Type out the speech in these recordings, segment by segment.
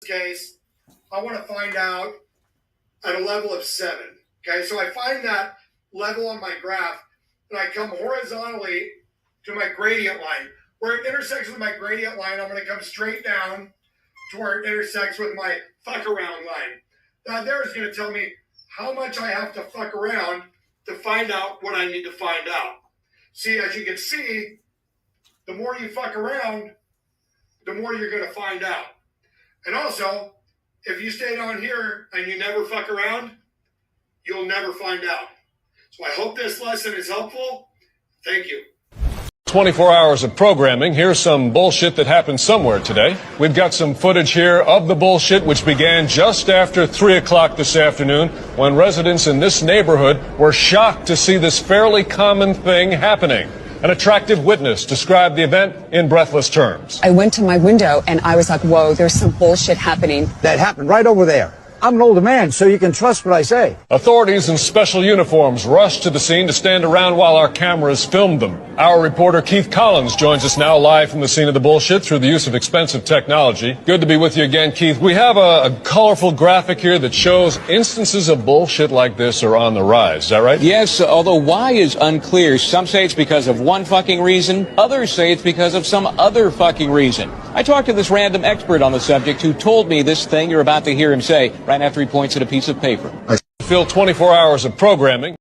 Case, I want to find out at a level of 7. Okay, so I find that level on my graph, and I come horizontally to my gradient line. Where it intersects with my gradient line, I'm going to come straight down to where it intersects with my fuck around line. Now there is going to tell me how much I have to fuck around to find out what I need to find out. See, as you can see, the more you fuck around, the more you're going to find out. And also, if you stay down here and you never fuck around, you'll never find out. So I hope this lesson is helpful. Thank you. 24 hours of programming. Here's some bullshit that happened somewhere today. We've got some footage here of the bullshit, which began just after 3 o'clock this afternoon, when residents in this neighborhood were shocked to see this fairly common thing happening. An attractive witness described the event in breathless terms. I went to my window and I was like, whoa, there's some bullshit happening. That happened right over there. I'm an older man, so you can trust what I say. Authorities in special uniforms rushed to the scene to stand around while our cameras filmed them. Our reporter Keith Collins joins us now live from the scene of the bullshit through the use of expensive technology. Good to be with you again, Keith. We have a colorful graphic here that shows instances of bullshit like this are on the rise. Is that right? Yes, although why is unclear. Some say it's because of one fucking reason. Others say it's because of some other fucking reason. I talked to this random expert on the subject who told me this thing you're about to hear him say right after he points at a piece of paper. Fill 24 hours of programming.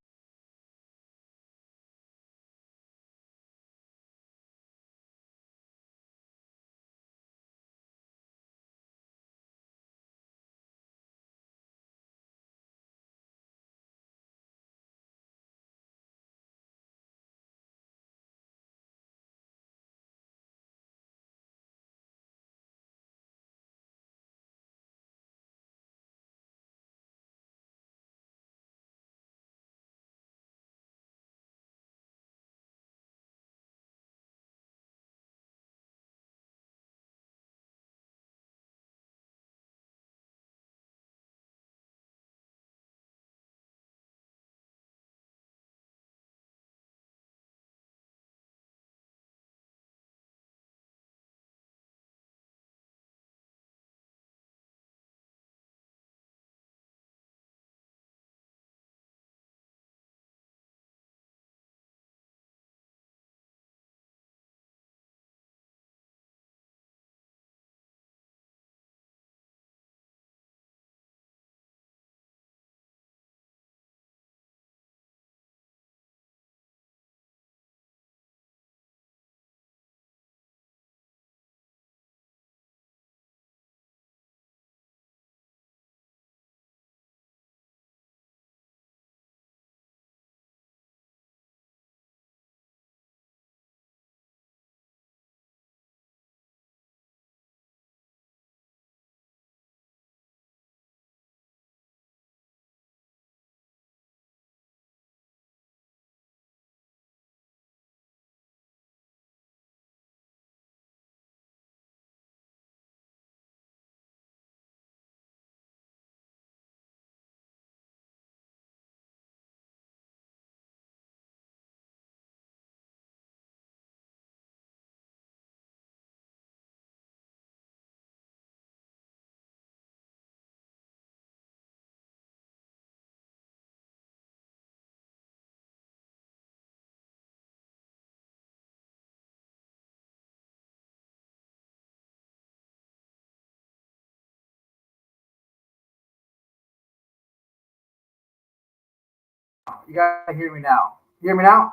You gotta hear me now. You hear me now?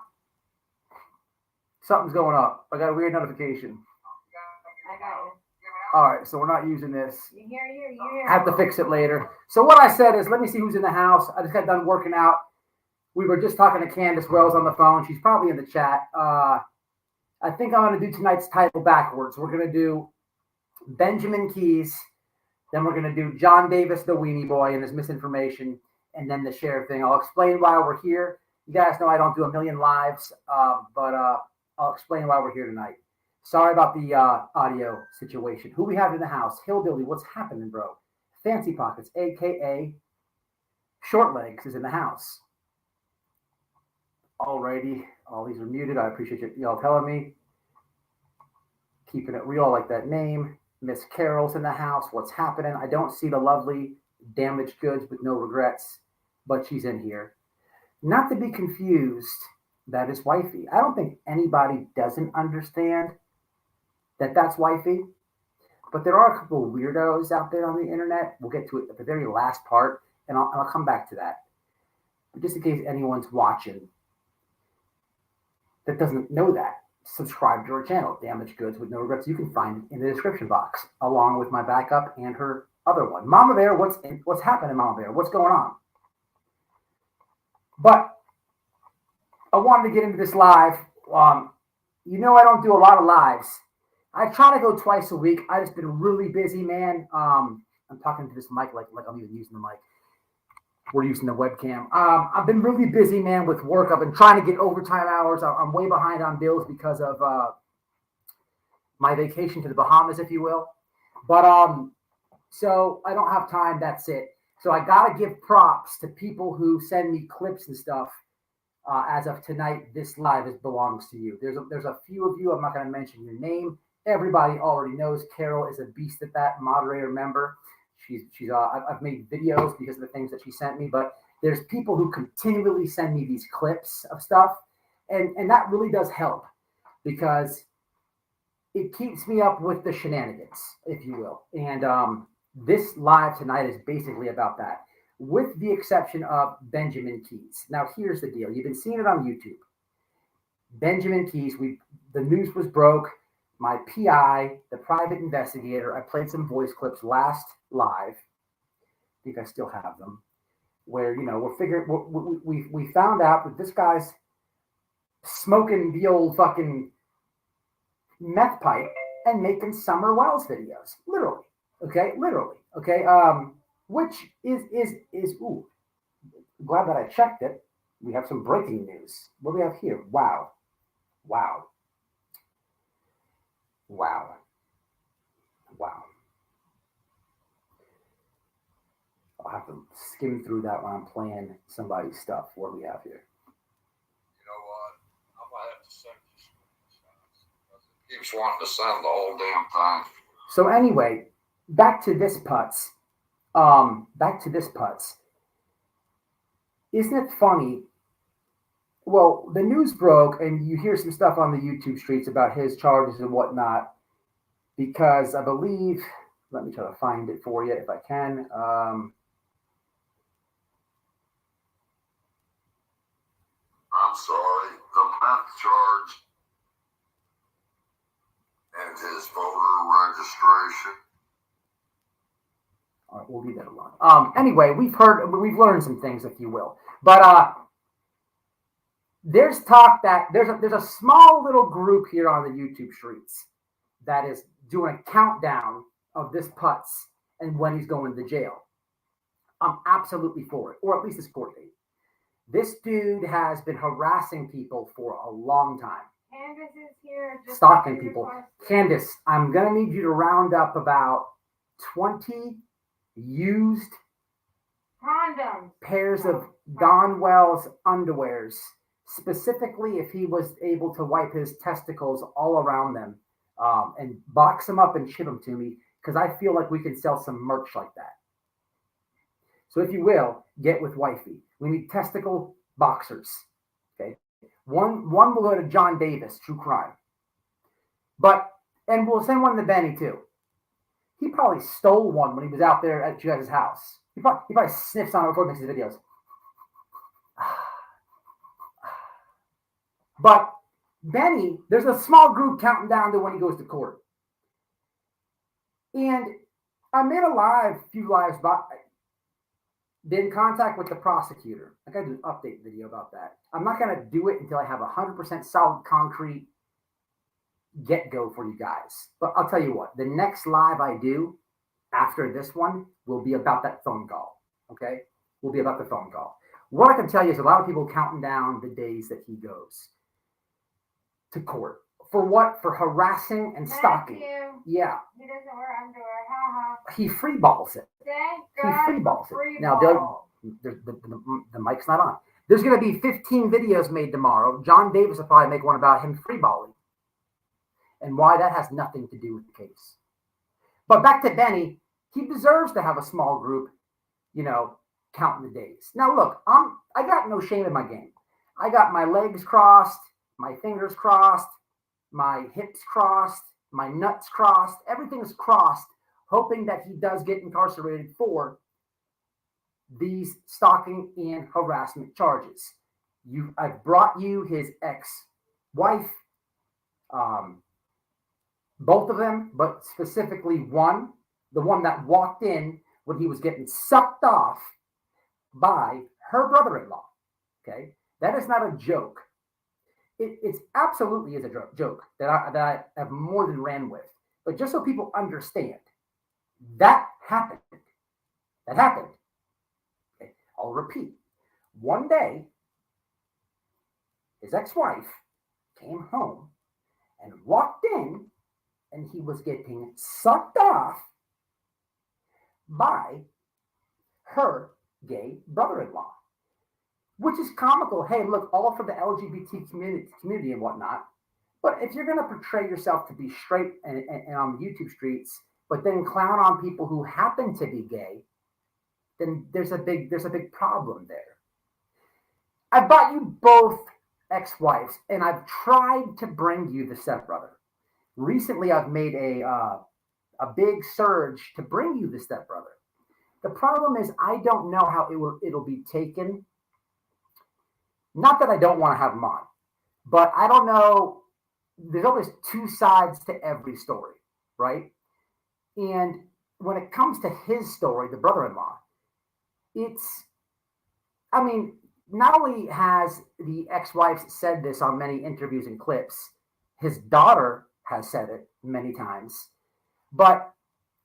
Something's going up. I got a weird notification. I got you. All right, so we're not using this. You hear. I have to fix it later. So what I said is, let me see who's in the house. I just got done working out. We were just talking to Candace Wells on the phone. She's probably in the chat. I think I'm going to do tonight's title backwards. We're going to do Benjamin Keys. Then we're going to do John Davis, the Weenie Boy, and his misinformation, and then the Cher thing. I'll explain why we're here. You guys know I don't do a million lives, but I'll explain why we're here tonight. Sorry about the audio situation. Who we have in the house? Hillbilly, what's happening, bro? Fancy Pockets, a.k.a. Short Legs, is in the house. Alrighty. All these are muted. I appreciate y'all telling me. Keeping it real, I like that name. Miss Carol's in the house. What's happening? I don't see the lovely Damaged Goods with No Regrets, but she's in here. Not to be confused, that is Wifey. I don't think anybody doesn't understand that that's Wifey, but there are a couple of weirdos out there on the internet. We'll get to it at the very last part, and I'll come back to that. But just in case anyone's watching that doesn't know that, subscribe to our channel, Damaged Goods with No Regrets. You can find it in the description box, along with my backup and her other one. Mama Bear, what's happening, Mama Bear? What's going on? But I wanted to get into this live. You know I don't do a lot of lives. I try to go twice a week. I've just been really busy, man. I'm talking to this mic like I'm even using the mic. We're using the webcam. I've been really busy, man, with work. I've been trying to get overtime hours. I'm way behind on bills because of my vacation to the Bahamas, if you will. But so I don't have time. That's it. So I got to give props to people who send me clips and stuff. As of tonight, this live belongs to you. There's a few of you. I'm not going to mention your name. Everybody already knows Carol is a beast at that, moderator member. I've made videos because of the things that she sent me, but there's people who continually send me these clips of stuff, and that really does help because it keeps me up with the shenanigans, if you will. And this live tonight is basically about that, with the exception of Benjamin Keys. Now, here's the deal. You've been seeing it on YouTube. Benjamin Keys, the news was broke. My PI, the private investigator, I played some voice clips last live. I think I still have them. Where, we found out that this guy's smoking the old fucking meth pipe and making Summer Wells videos. Literally. Okay? Literally. Okay? Which is glad that I checked it. We have some breaking news. What do we have here? Wow. I'll have to skim through that when I'm playing somebody's stuff. What do we have here? You know what? I might have to send you some. It keeps wanting to send the whole damn thing. So anyway, back to this putz. Isn't it funny? Well, the news broke, and you hear some stuff on the YouTube streets about his charges and whatnot, because I believe, let me try to find it for you if I can. I'm sorry, the meth charge and his voter registration. All right, we'll leave that alone. Anyway, we've learned some things, if you will, but there's talk that there's a small little group here on the YouTube streets that is doing a countdown of this putz and when he's going to jail. I'm absolutely for it, or at least his court date. This dude has been harassing people for a long time. Candace is here. Stalking people. Candace, I'm going to need you to round up about 20 used condoms, pairs of Don Wells underwears, specifically if he was able to wipe his testicles all around them, and box them up and ship them to me, because I feel like we can sell some merch like that. So if you will, get with Wifey. We need testicle boxers. Okay, one will go to John Davis, True Crime, and we'll send one to Benny too. He probably stole one when he was out there at you guys' house. He probably sniffs on it before he makes his videos. But Benny, there's a small group counting down to when he goes to court. And I made a few lives, but been in contact with the prosecutor. I got to do an update video about that. I'm not going to do it until I have 100% solid, concrete get-go for you guys. But I'll tell you what, the next live I do after this one will be about that phone call, okay? Will be about the phone call. What I can tell you is a lot of people counting down the days that he goes to court. For what? For harassing and stalking. Yeah. He doesn't wear underwear. Ha ha. He free balls it. Thank He God free balls for it. free Now, ball. the mic's not on. There's going to be 15 videos made tomorrow. John Davis will probably make one about him free balling and why that has nothing to do with the case. But back to Benny, he deserves to have a small group, you know, counting the days. Now, look, I got no shame in my game. I got my legs crossed, my fingers crossed, my hips crossed, my nuts crossed. Everything's crossed, hoping that he does get incarcerated for these stalking and harassment charges. I've brought you his ex-wife, both of them, but specifically one, the one that walked in when he was getting sucked off by her brother-in-law. Okay, that is not a joke. It's absolutely is a joke that I have more than ran with. But just so people understand, that happened. That happened. Okay, I'll repeat. One day, his ex-wife came home and walked in, and he was getting sucked off by her gay brother-in-law, which is comical. Hey, look, all for the LGBT community and whatnot. But if you're going to portray yourself to be straight and on the YouTube streets, but then clown on people who happen to be gay, then there's a big problem there. I bought you both ex-wives, and I've tried to bring you the stepbrother. Recently, I've made a big surge to bring you the stepbrother. The problem is I don't know how it'll be taken. Not that I don't want to have him on, but I don't know. There's always two sides to every story, right? And when it comes to his story, the brother-in-law, not only has the ex-wife said this on many interviews and clips, his daughter has said it many times, but,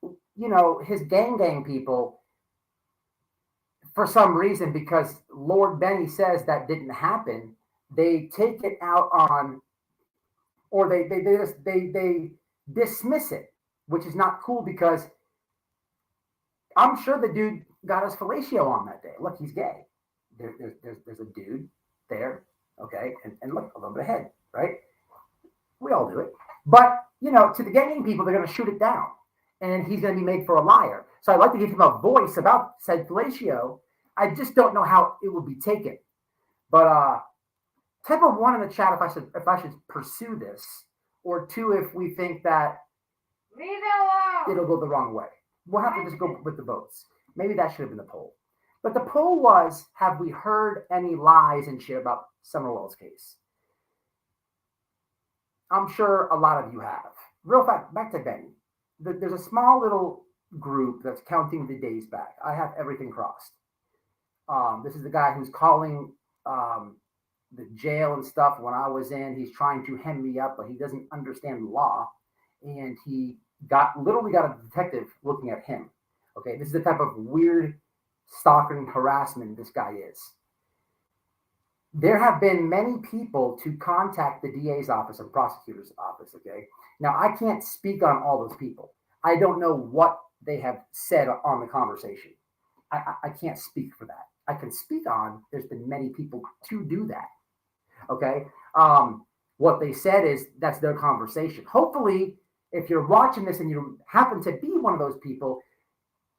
you know, his gang people, for some reason, because Lord Benny says that didn't happen, they take it out on, or they dismiss it, which is not cool, because I'm sure the dude got his fellatio on that day. Look, he's gay. There's a dude there, okay, and look, a little bit ahead, right? We all do it. But, you know, to the gang people, they're going to shoot it down, and he's going to be made for a liar. So I'd like to give him a voice about said fellatio. I just don't know how it would be taken. But type of one in the chat if I should pursue this, or two if we think that Leave it alone. it'll go the wrong way. We'll have to just go with the votes. Maybe that should have been the poll. But the poll was, have we heard any lies and shit about Summerwell's case? I'm sure a lot of you have. Real fact, back to Benny. There's a small little group that's counting the days back. I have everything crossed. This is the guy who's calling the jail and stuff when I was in. He's trying to hem me up, but he doesn't understand law. And he literally got a detective looking at him. Okay, this is the type of weird stalking harassment this guy is. There have been many people to contact the DA's office and prosecutor's office, okay? Now, I can't speak on all those people. I don't know what they have said on the conversation. I can't speak for that. I can speak on, there's been many people to do that, okay? What they said is that's their conversation. Hopefully, if you're watching this and you happen to be one of those people,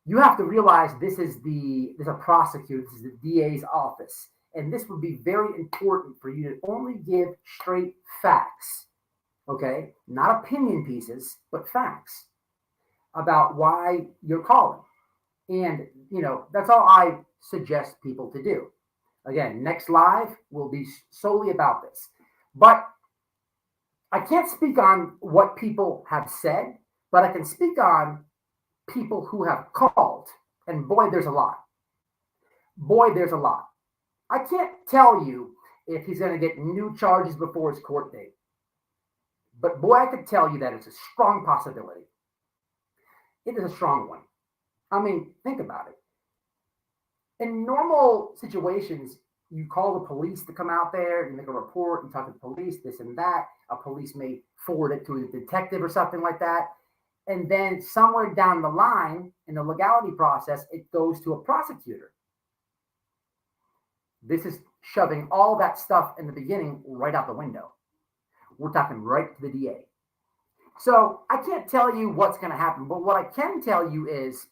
you have to realize this is a prosecutor, this is the DA's office. And this would be very important for you to only give straight facts, okay? Not opinion pieces, but facts about why you're calling. And, you know, that's all I suggest people to do. Again, next live will be solely about this. But I can't speak on what people have said, but I can speak on people who have called. And boy, there's a lot. Boy, there's a lot. I can't tell you if he's going to get new charges before his court date. But boy, I could tell you that it's a strong possibility. It is a strong one. I mean, think about it. In normal situations, you call the police to come out there, you make a report, you talk to the police, this and that. A police may forward it to a detective or something like that. And then somewhere down the line in the legality process, it goes to a prosecutor. This is shoving all that stuff in the beginning right out the window. We're talking right to the DA. So I can't tell you what's going to happen, but what I can tell you is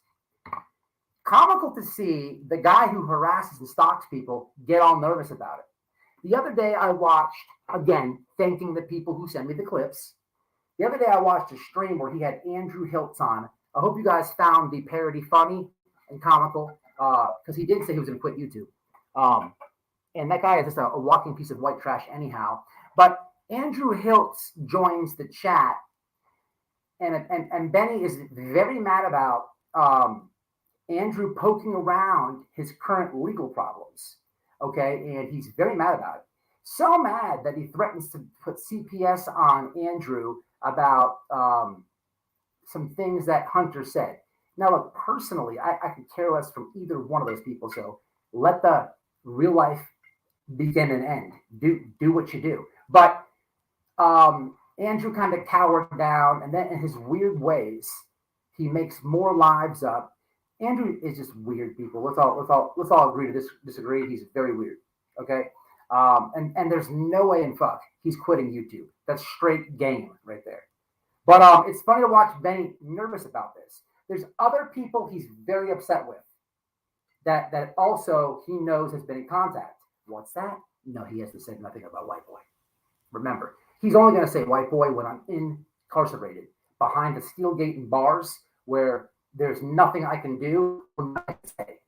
comical to see the guy who harasses and stalks people get all nervous about it. The other day I watched, again, thanking the people who send me the clips. The other day I watched a stream where he had Andrew Hiltz on. I hope you guys found the parody funny and comical because he did say he was going to quit YouTube. And that guy is just a walking piece of white trash anyhow. But Andrew Hiltz joins the chat, and Benny is very mad about Andrew poking around his current legal problems. Okay, and he's very mad about it. So mad that he threatens to put CPS on Andrew about some things that Hunter said. Now, look, personally, I could care less from either one of those people. So let the real life begin and end. Do what you do. But Andrew kind of cowered down, and then in his weird ways, he makes more lives up. Andrew is just weird, people. Let's all agree to disagree. He's very weird. Okay, and there's no way in fuck he's quitting YouTube. That's straight game right there. But it's funny to watch Benny nervous about this. There's other people he's very upset with that also he knows has been in contact. What's that? No, he has to say nothing about White Boy. Remember, he's only going to say White Boy when I'm incarcerated behind the steel gate and bars where there's nothing I can do or nothing I can say.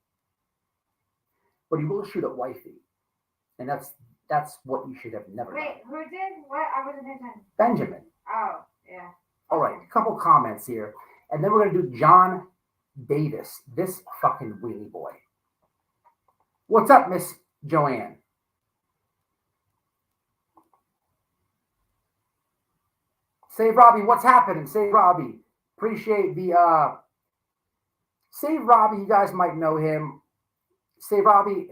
But he will shoot at Wifey. And that's what you should have never done. Wait, who did? What? I wasn't paying attention. Benjamin. Oh, yeah. All right, a couple comments here. And then we're going to do John Davis, this fucking wheelie boy. What's up, Miss Joanne? Save Robbie, what's happening? Save Robbie. Appreciate the Save Robbie, you guys might know him. Save Robbie,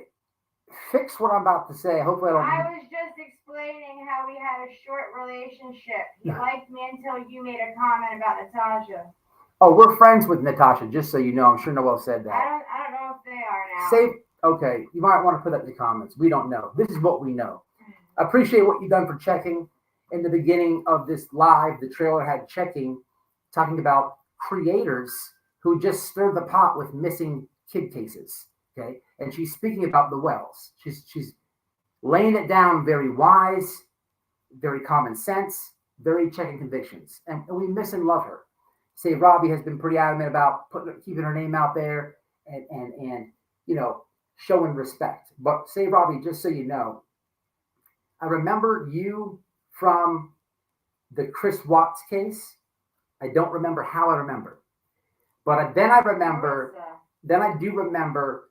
fix what I'm about to say. Hopefully I don't. I was just explaining how we had a short relationship. He liked me until you made a comment about Natasha. Oh, we're friends with Natasha, just so you know. I'm sure Noel said that. I don't know if they are now. Save. Okay, you might want to put that in the comments. We don't know. This is what we know. I appreciate what you've done for checking. In the beginning of this live, the trailer had checking, talking about creators who just stirred the pot with missing kid cases. Okay, and she's speaking about the Wells. She's laying it down very wise, very common sense, very checking convictions, and we miss and love her. Say Robbie has been pretty adamant about keeping her name out there and you know, showing respect. But say Robbie, just so you know, I remember you from the Chris Watts case. I don't remember how I remember, but then I remember. Then I do remember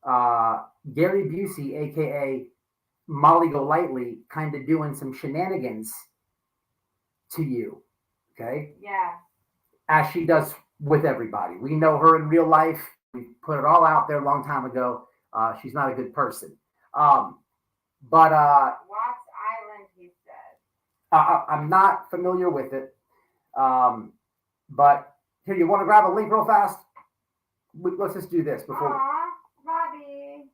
Gary Busey, aka Molly Golightly, kind of doing some shenanigans to you. Okay. Yeah. As she does with everybody. We know her in real life. We put it all out there a long time ago. She's not a good person. But Watts Island, he said. I'm not familiar with it. But here, you want to grab a link real fast? Let's just do this before. Aw, Robbie.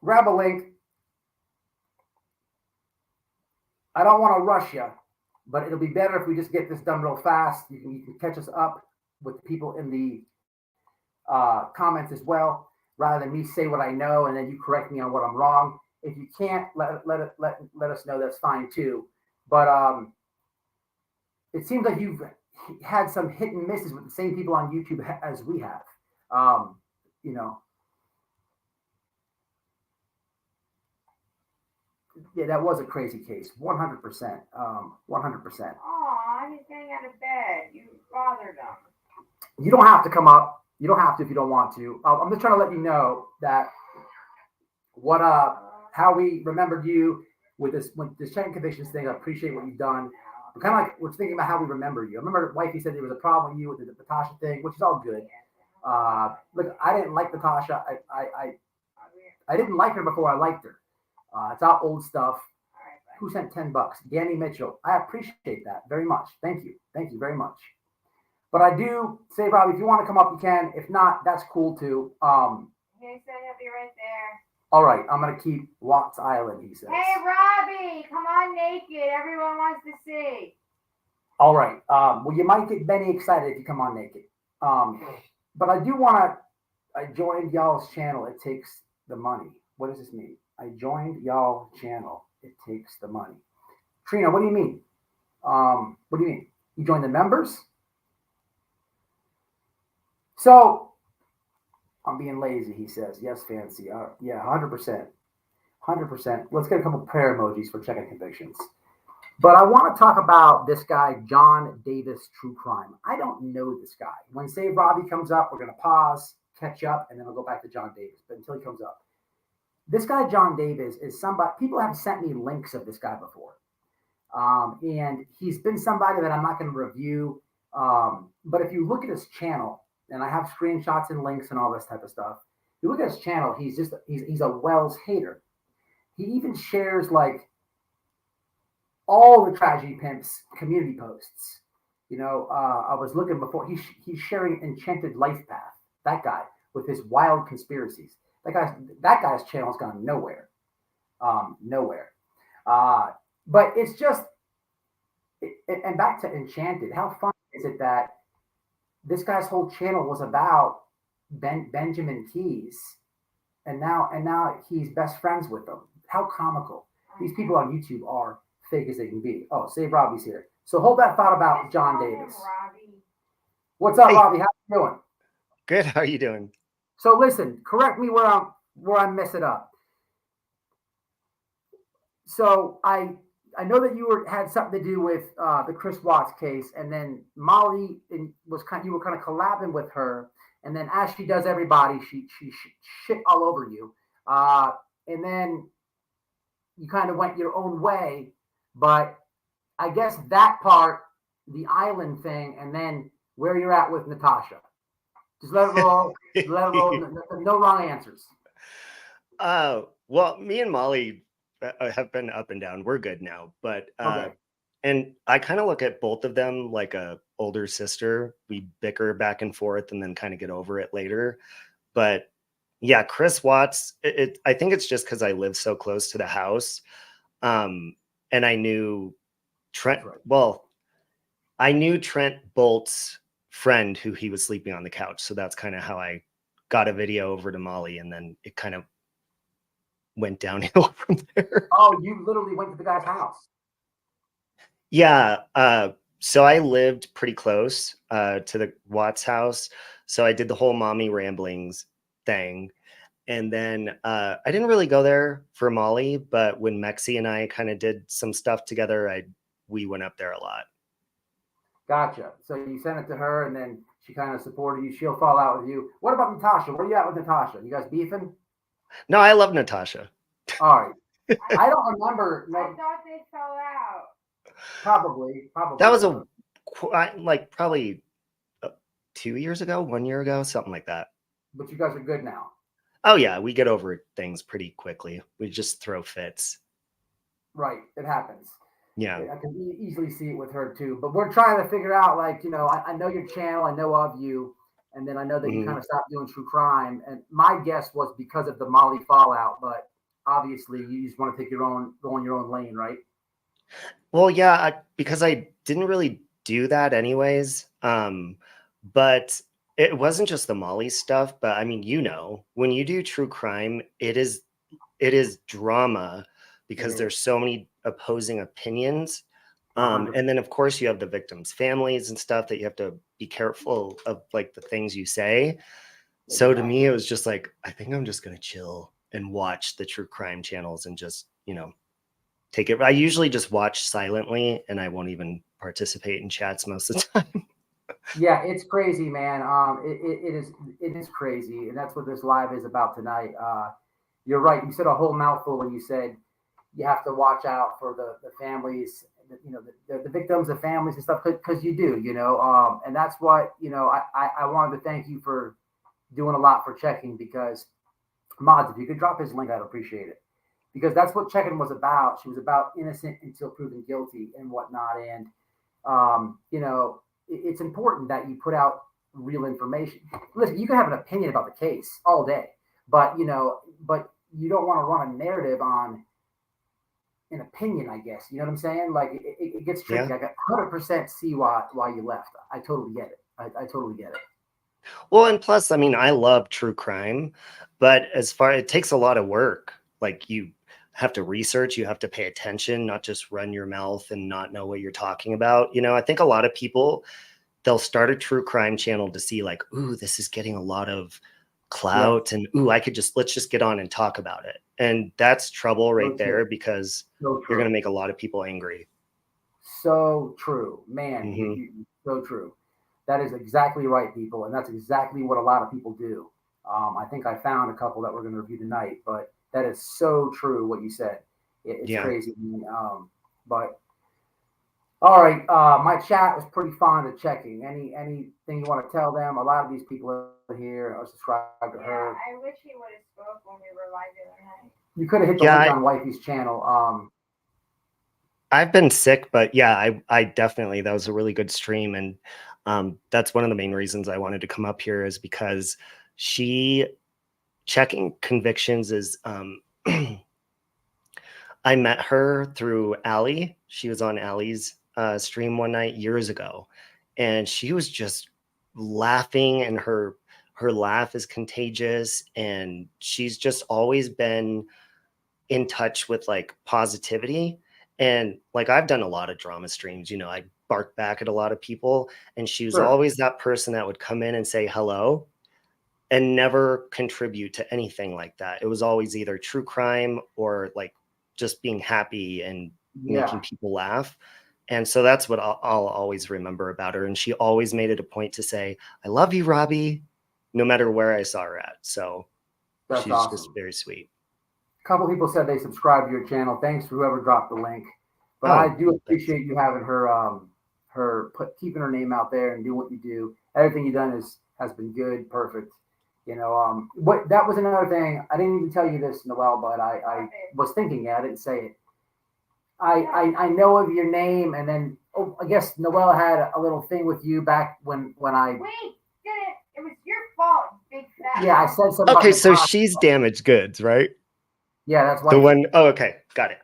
Grab a link. I don't want to rush you, but it'll be better if we just get this done real fast. You can catch us up with the people in the comments as well, rather than me say what I know and then you correct me on what I'm wrong. If you can't, let us know. That's fine too. But it seems like you've had some hit and misses with the same people on YouTube as we have. You know, Yeah, that was a crazy case. 100%. 100%. Aw, he's getting out of bed. You bothered him. You don't have to come up. You don't have to if you don't want to. I'm just trying to let you know that how we remembered you with this check convictions thing. I appreciate what you've done. We're kind of like we're thinking about how we remember you. I remember Wifey said there was a problem with you with the Natasha thing, which is all good. Look, I didn't like Natasha. I didn't like her before I liked her. It's all old stuff. Who sent $10? Danny Mitchell. I appreciate that very much. Thank you. Thank you very much. But I do say, Robbie, if you want to come up, you can. If not, that's cool too. He said he'll be right there. All right, I'm gonna keep Watts Island. He says. Hey, Robbie, come on naked. Everyone wants to see. All right. Well, you might get Benny excited if you come on naked. But I do want to. I joined y'all's channel. It takes the money. What does this mean? I joined y'all channel. It takes the money. Trina, what do you mean? What do you mean? You joined the members? So I'm being lazy, he says. Yes, fancy. Yeah, 100%. 100%. Let's get a couple prayer emojis for checking convictions. But I want to talk about this guy, John Davis True Crime. I don't know this guy. When Save Robbie comes up, we're going to pause, catch up, and then we'll go back to John Davis. But until he comes up. This guy, John Davis, is somebody, people have sent me links of this guy before. And he's been somebody that I'm not going to review. But if you look at his channel, and I have screenshots and links and all this type of stuff. If you look at his channel, he's a Wells hater. He even shares like all the Tragedy Pimps community posts. You know, I was looking before. He's sharing Enchanted Life Path. That guy with his wild conspiracies. That guy's channel's gone nowhere. Nowhere. But it's just, and back to Enchanted. How fun is it that this guy's whole channel was about Benjamin Keys, and now he's best friends with them. How comical! These people on YouTube are fake as they can be. Oh, Save Robbie's here. So hold that thought about John Davis. What's up, Robbie? How you doing? Good. How are you doing? So listen, correct me where I mess it up. So I know that you had something to do with the Chris Watts case, and then Molly you were kind of collabing with her, and then as she does everybody, she shit all over you, and then you kind of went your own way. But I guess that part, the island thing, and then where you're at with Natasha, just let it roll. Let it roll. No wrong answers. Well, me and Molly have been up and down. We're good now, but Okay. And I kind of look at both of them like a older sister. We bicker back and forth and then kind of get over it later. But yeah, Chris Watts, I think it's just because I live so close to the house. And I knew Trent, well, I knew Trent Bolt's friend who he was sleeping on the couch. So that's kind of how I got a video over to Molly, and then it kind of went downhill from there. Oh, you literally went to the guy's house. Yeah. So I lived pretty close to the Watts house. So I did the whole mommy ramblings thing. And then I didn't really go there for Molly, but when Mexi and I kind of did some stuff together, we went up there a lot. Gotcha. So you sent it to her, and then she kind of supported you. She'll fall out with you. What about Natasha? Where are you at with Natasha? You guys beefing? No, I love Natasha. All right. I don't remember. I thought they fell out. Probably. That was probably 2 years ago, 1 year ago, something like that. But you guys are good now. Oh yeah, we get over things pretty quickly. We just throw fits. Right. It happens. Yeah. I can easily see it with her too. But we're trying to figure out, like, you know, I know your channel, I know of you, and then I know that you kind of stopped doing true crime. And my guess was because of the Molly fallout, but obviously you just want to take go on your own lane, right? Well, yeah, because I didn't really do that anyways. But it wasn't just the Molly stuff, but I mean, you know, when you do true crime, it is drama because there's so many opposing opinions. And then of course you have the victims' families and stuff that you have to be careful of, like the things you say. So to me, it was just like, I think I'm just going to chill and watch the true crime channels and just, you know, take it. I usually just watch silently, and I won't even participate in chats most of the time. Yeah, it's crazy, man. It is crazy, and that's what this live is about tonight. You're right. You said a whole mouthful when you said you have to watch out for the families, you know, the victims, the families and stuff, because you do, you know. And that's what, you know, I wanted to thank you for doing a lot for checking, because mods, if you could drop his link, I'd appreciate it, because that's what checking was about. She was about innocent until proven guilty and whatnot. And you know, it's important that you put out real information. Listen, you can have an opinion about the case all day, but you know, but you don't want to run a narrative on an opinion, I guess. You know what I'm saying? Like it gets tricky. I got 100% see why you left. I totally get it. I totally get it. Well, and plus, I mean, I love true crime, but it takes a lot of work. Like you have to research, you have to pay attention, not just run your mouth and not know what you're talking about. You know, I think a lot of people, they'll start a true crime channel to see like, ooh, this is getting a lot of clout, and ooh, let's just get on and talk about it. And that's trouble right there, because you're going to make a lot of people angry. So true, man. So true. That is exactly right, people. And that's exactly what a lot of people do. I think I found a couple that we're going to review tonight, but that is so true what you said. It's crazy. But all right, my chat was pretty fond of checking. Anything you want to tell them? A lot of these people are here are subscribed to her. I wish he would have spoke when we were live the other night. You could have hit the link on Wifey's channel. I've been sick, but yeah, I definitely, that was a really good stream. And that's one of the main reasons I wanted to come up here, is because checking convictions is, I met her through Allie. She was on Allie's stream one night years ago, and she was just laughing, and her laugh is contagious, and she's just always been in touch with like positivity. And like, I've done a lot of drama streams, you know, I bark back at a lot of people, and she was always that person that would come in and say hello and never contribute to anything like that. It was always either true crime or like just being happy and making people laugh. And so that's what I'll always remember about her. And she always made it a point to say, I love you, Robbie, no matter where I saw her at. So that's she's awesome. Just very sweet. A couple people said they subscribed to your channel. Thanks for whoever dropped the link. But I do appreciate you having her, keeping her name out there and doing what you do. Everything you've done has been good, perfect. You know, that was another thing. I didn't even tell you this, Noelle, but I was thinking, I didn't say it. I know of your name, and then I guess Noelle had a little thing with you back when I. Wait, it was your fault, big fat. Yeah, I said something. Okay, so she's damaged goods, right? Yeah, that's why. The one. Oh, okay, got it.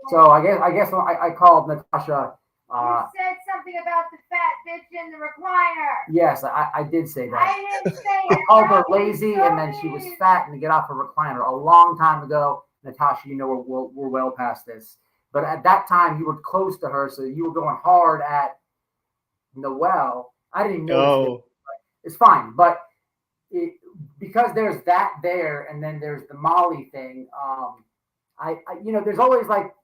So I guess when I called Natasha. You said something about the fat bitch in the recliner. Yes, I did say that. I didn't say it. I called her lazy, and then she was fat and to get off her recliner a long time ago. Natasha, you know, we're well past this. But at that time, you were close to her, so you were going hard at Noelle. I didn't know. It's fine, but because there's that there, and then there's the Molly thing. I you know, there's always like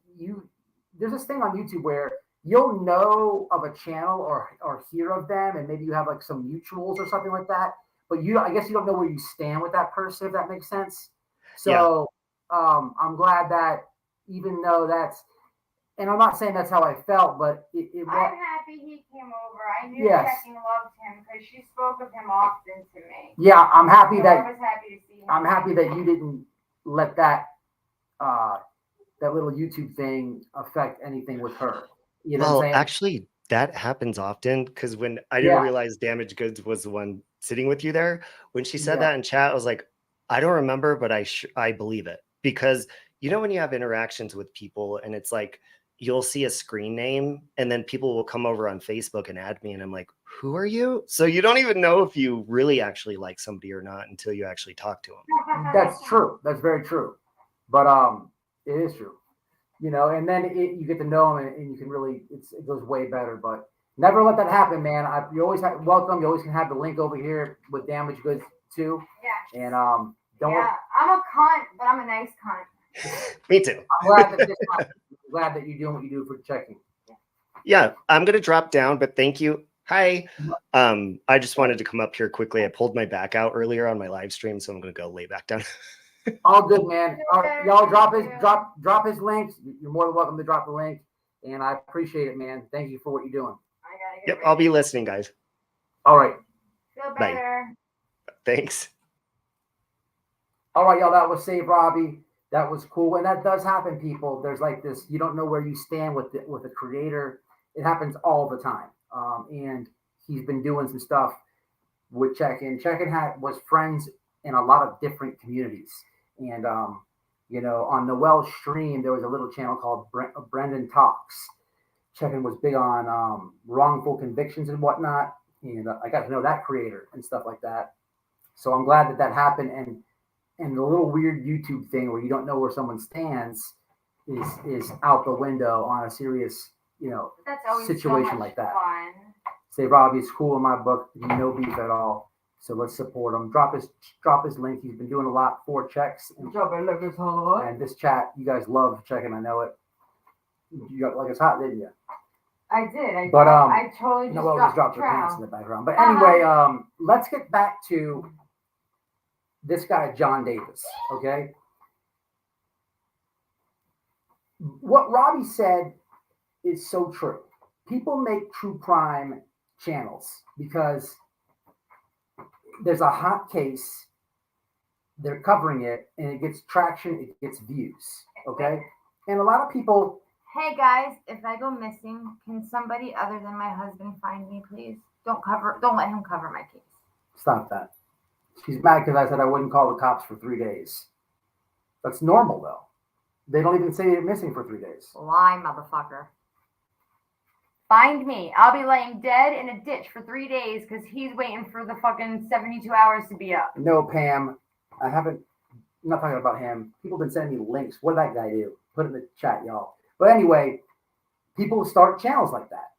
there's this thing on YouTube where you'll know of a channel or hear of them, and maybe you have like some mutuals or something like that, but I guess you don't know where you stand with that person, if that makes sense. So I'm glad that, even though that's, and I'm not saying that's how I felt, but I'm happy he came over. I knew Becky loved him because she spoke of him often to me. Yeah, I'm happy so that I was happy to see him. I'm happy that you didn't let that that little YouTube thing affect anything with her. You know what I'm saying? Actually, that happens often, because when I didn't realize Damaged Goods was the one sitting with you there, when she said that in chat, I was like, I don't remember, but I believe it. Because you know, when you have interactions with people and it's like, you'll see a screen name and then people will come over on Facebook and add me, and I'm like, who are you? So you don't even know if you really actually like somebody or not until you actually talk to them. That's true. That's very true. But it is true. You know, and then you get to know them, and you can really, it goes way better. But never let that happen, man. You always have welcome. You always can have the link over here with Damaged Goods too. Yeah. And don't. Yeah, I'm a cunt, but I'm a nice cunt. Me too. I'm glad that this time glad that you're doing what you do for checking. Yeah, I'm gonna drop down, but thank you. Hi. I just wanted to come up here quickly. I pulled my back out earlier on my live stream, so I'm gonna go lay back down. All good, man. All right, y'all drop his links. You're more than welcome to drop the link, and I appreciate it, man. Thank you for what you're doing. Yep, I'll be listening, guys. All right. Feel better. Thanks. All right, y'all. That was Save Robbie. That was cool, and that does happen, people. There's like this. You don't know where you stand with the creator. It happens all the time. And he's been doing some stuff with Check-In. Check-In was friends in a lot of different communities. And, you know, on Noel's stream, there was a little channel called Brendan Talks. Check-In was big on wrongful convictions and whatnot. And I got to know that creator and stuff like that. So I'm glad that happened. And the little weird YouTube thing where you don't know where someone stands is out the window on a serious, you know, situation like that. Fun. Say Robbie's cool in my book, no beef at all. So let's support him. Drop his link. He's been doing a lot for checks. And this chat, you guys love Checking. I know it. You got like it's hot, didn't you? I did. I totally just dropped her pants in the background. But anyway, let's get back to this guy, John Davis. Okay. What Robbie said is so true. People make true crime channels because there's a hot case, they're covering it, and it gets traction, it gets views. Okay. And a lot of people. Hey guys, if I go missing, can somebody other than my husband find me, please? Don't let him cover my case. Stop that. She's mad because I said I wouldn't call the cops for 3 days. That's normal though. They don't even say you're missing for 3 days. Lie, motherfucker. Find me. I'll be laying dead in a ditch for 3 days because he's waiting for the fucking 72 hours to be up. No, Pam. I'm not talking about him. People have been sending me links. What did that guy do? Put it in the chat, y'all. But anyway, people start channels like that.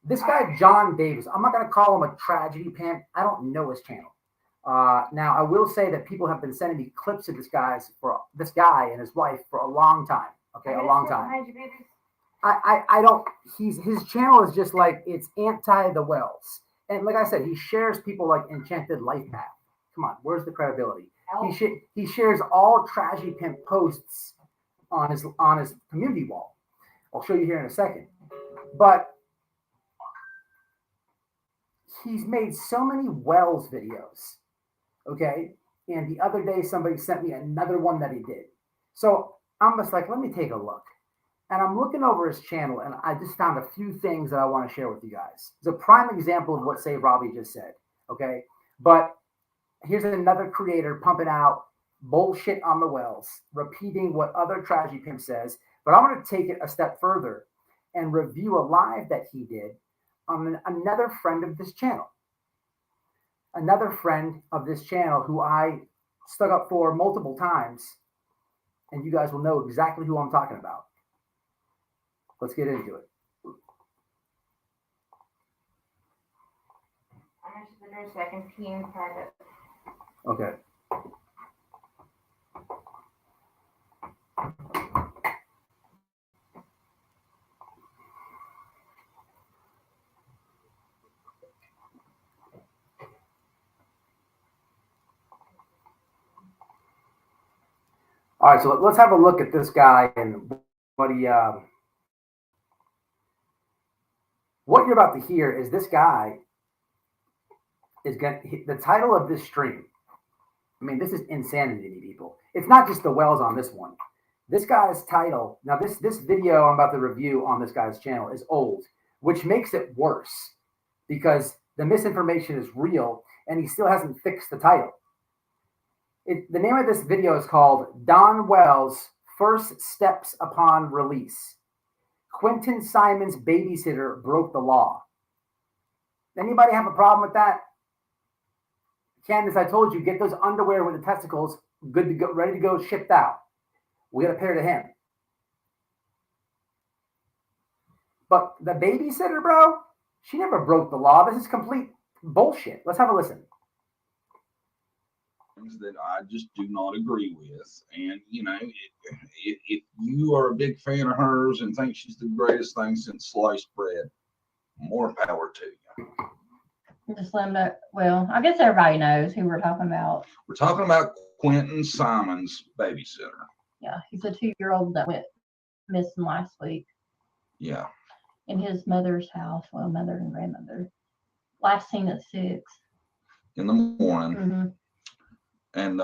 This guy, John Davis, I'm not going to call him a tragedy pimp. I don't know his channel. Now, I will say that people have been sending me clips of this guy and his wife for a long time. Okay, a long time. I don't. His channel is just like it's anti the Wells, and like I said, he shares people like Enchanted Life Path. Come on, where's the credibility? He shares all tragedy pimp posts on his community wall. I'll show you here in a second, but he's made so many Wells videos. Okay, and the other day somebody sent me another one that he did. So I'm just like, let me take a look. And I'm looking over his channel, and I just found a few things that I want to share with you guys. It's a prime example of what Save Robbie just said, okay? But here's another creator pumping out bullshit on the Wells, repeating what other tragedy pimp says. But I'm going to take it a step further and review a live that he did on another friend of this channel. Another friend of this channel who I stuck up for multiple times, and you guys will know exactly who I'm talking about. Let's get into it. I'm going to shut the door so I can pee in private. Okay. All right, so let's have a look at this guy and what he. What you're about to hear is this guy is going. The title of this stream. I mean, this is insanity to me, people. It's not just the Wells on this one. This guy's title. Now, this video I'm about to review on this guy's channel is old, which makes it worse because the misinformation is real, and he still hasn't fixed the title. The name of this video is called Don Wells' First Steps Upon Release. Quentin Simon's babysitter broke the law. Anybody have a problem with that? Candace, I told you, get those underwear with the testicles good to go, ready to go, shipped out. We got a pair to him. But the babysitter, bro, she never broke the law. This is complete bullshit. Let's have a listen. that I just do not agree with. And, you know, if you are a big fan of hers and think she's the greatest thing since sliced bread, more power to you. Just let them know. Well, I guess everybody knows who we're talking about. We're talking about Quentin Simon's babysitter. Yeah, he's a 2-year-old that went missing last week. Yeah. In his mother's house. Well, mother and grandmother. Last seen at 6 in the morning. Mm-hmm. And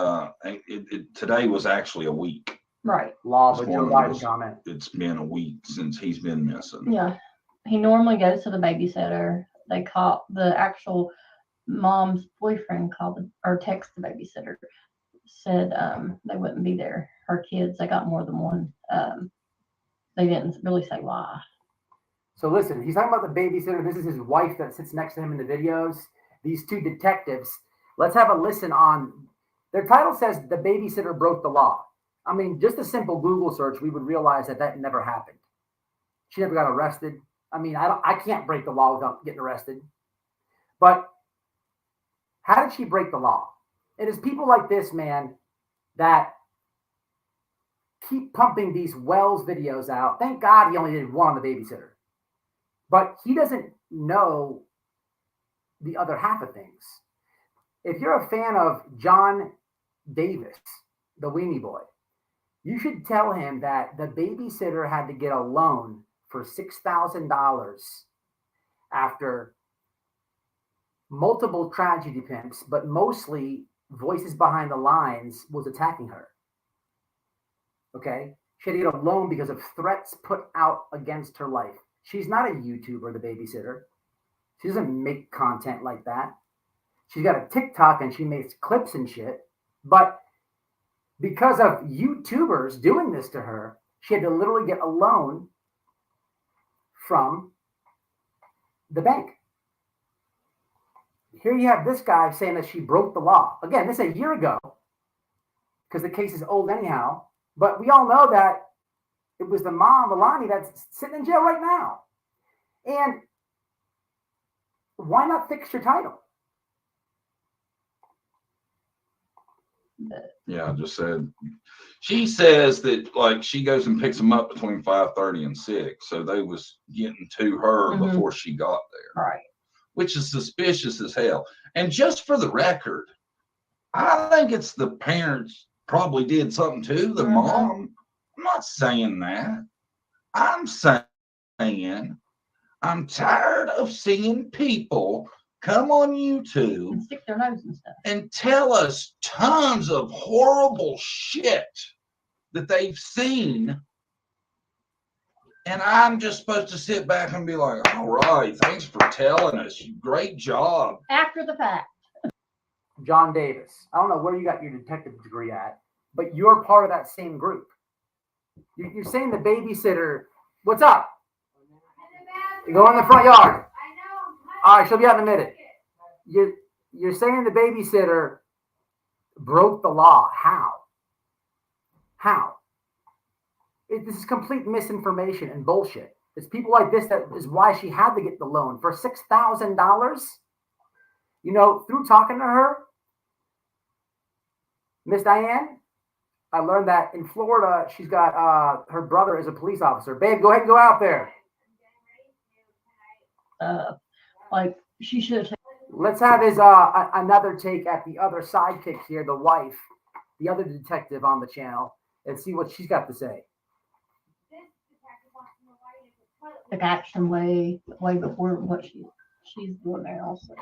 today was actually a week. Right. Law of Joe Biden comment. It's been a week since he's been missing. Yeah. He normally goes to the babysitter. They call the actual mom's boyfriend text the babysitter, said they wouldn't be there. Her kids, they got more than one. They didn't really say why. So listen, he's talking about the babysitter. This is his wife that sits next to him in the videos. These two detectives. Let's have a listen on. Their title says the babysitter broke the law. I mean, just a simple Google search, we would realize that never happened. She never got arrested. I mean, I can't break the law without getting arrested. But how did she break the law? It is people like this, man, that keep pumping these Wells videos out. Thank God he only did one on the babysitter. But he doesn't know the other half of things. If you're a fan of John Davis, the Weenie Boy, you should tell him that the babysitter had to get a loan for $6,000 after multiple tragedy pimps, but mostly voices behind the lines was attacking her. Okay? She had to get a loan because of threats put out against her life. She's not a YouTuber, the babysitter. She doesn't make content like that. She's got a TikTok and she makes clips and shit. But because of YouTubers doing this to her, she had to literally get a loan from the bank. Here you have this guy saying that she broke the law. Again, this is a year ago because the case is old anyhow. But we all know that it was the mom, Melania, that's sitting in jail right now. And why not fix your title? Yeah, I just said. She says that like she goes and picks them up between 5:30 and 6, so they was getting to her before she got there. Right. Which is suspicious as hell. And just for the record, I think it's the parents probably did something too. The mom. I'm not saying that. I'm saying I'm tired of seeing people come on YouTube and stick their nose and stuff and tell us tons of horrible shit that they've seen. And I'm just supposed to sit back and be like, all right, thanks for telling us. Great job. after the fact. John Davis. I don't know where you got your detective degree at, but you're part of that same group. You're saying the babysitter, what's up? You go in the front yard. All right, she'll be out in a minute. You're saying the babysitter broke the law. How? How? This is complete misinformation and bullshit. It's people like this that is why she had to get the loan for $6,000. You know, through talking to her, Miss Diane, I learned that in Florida, she's got her brother is a police officer. Babe, go ahead and go out there. Like she should have. Let's have his another take at the other sidekick here, the wife, the other detective on the channel, and see what she's got to say. Took action way before what she's doing now. So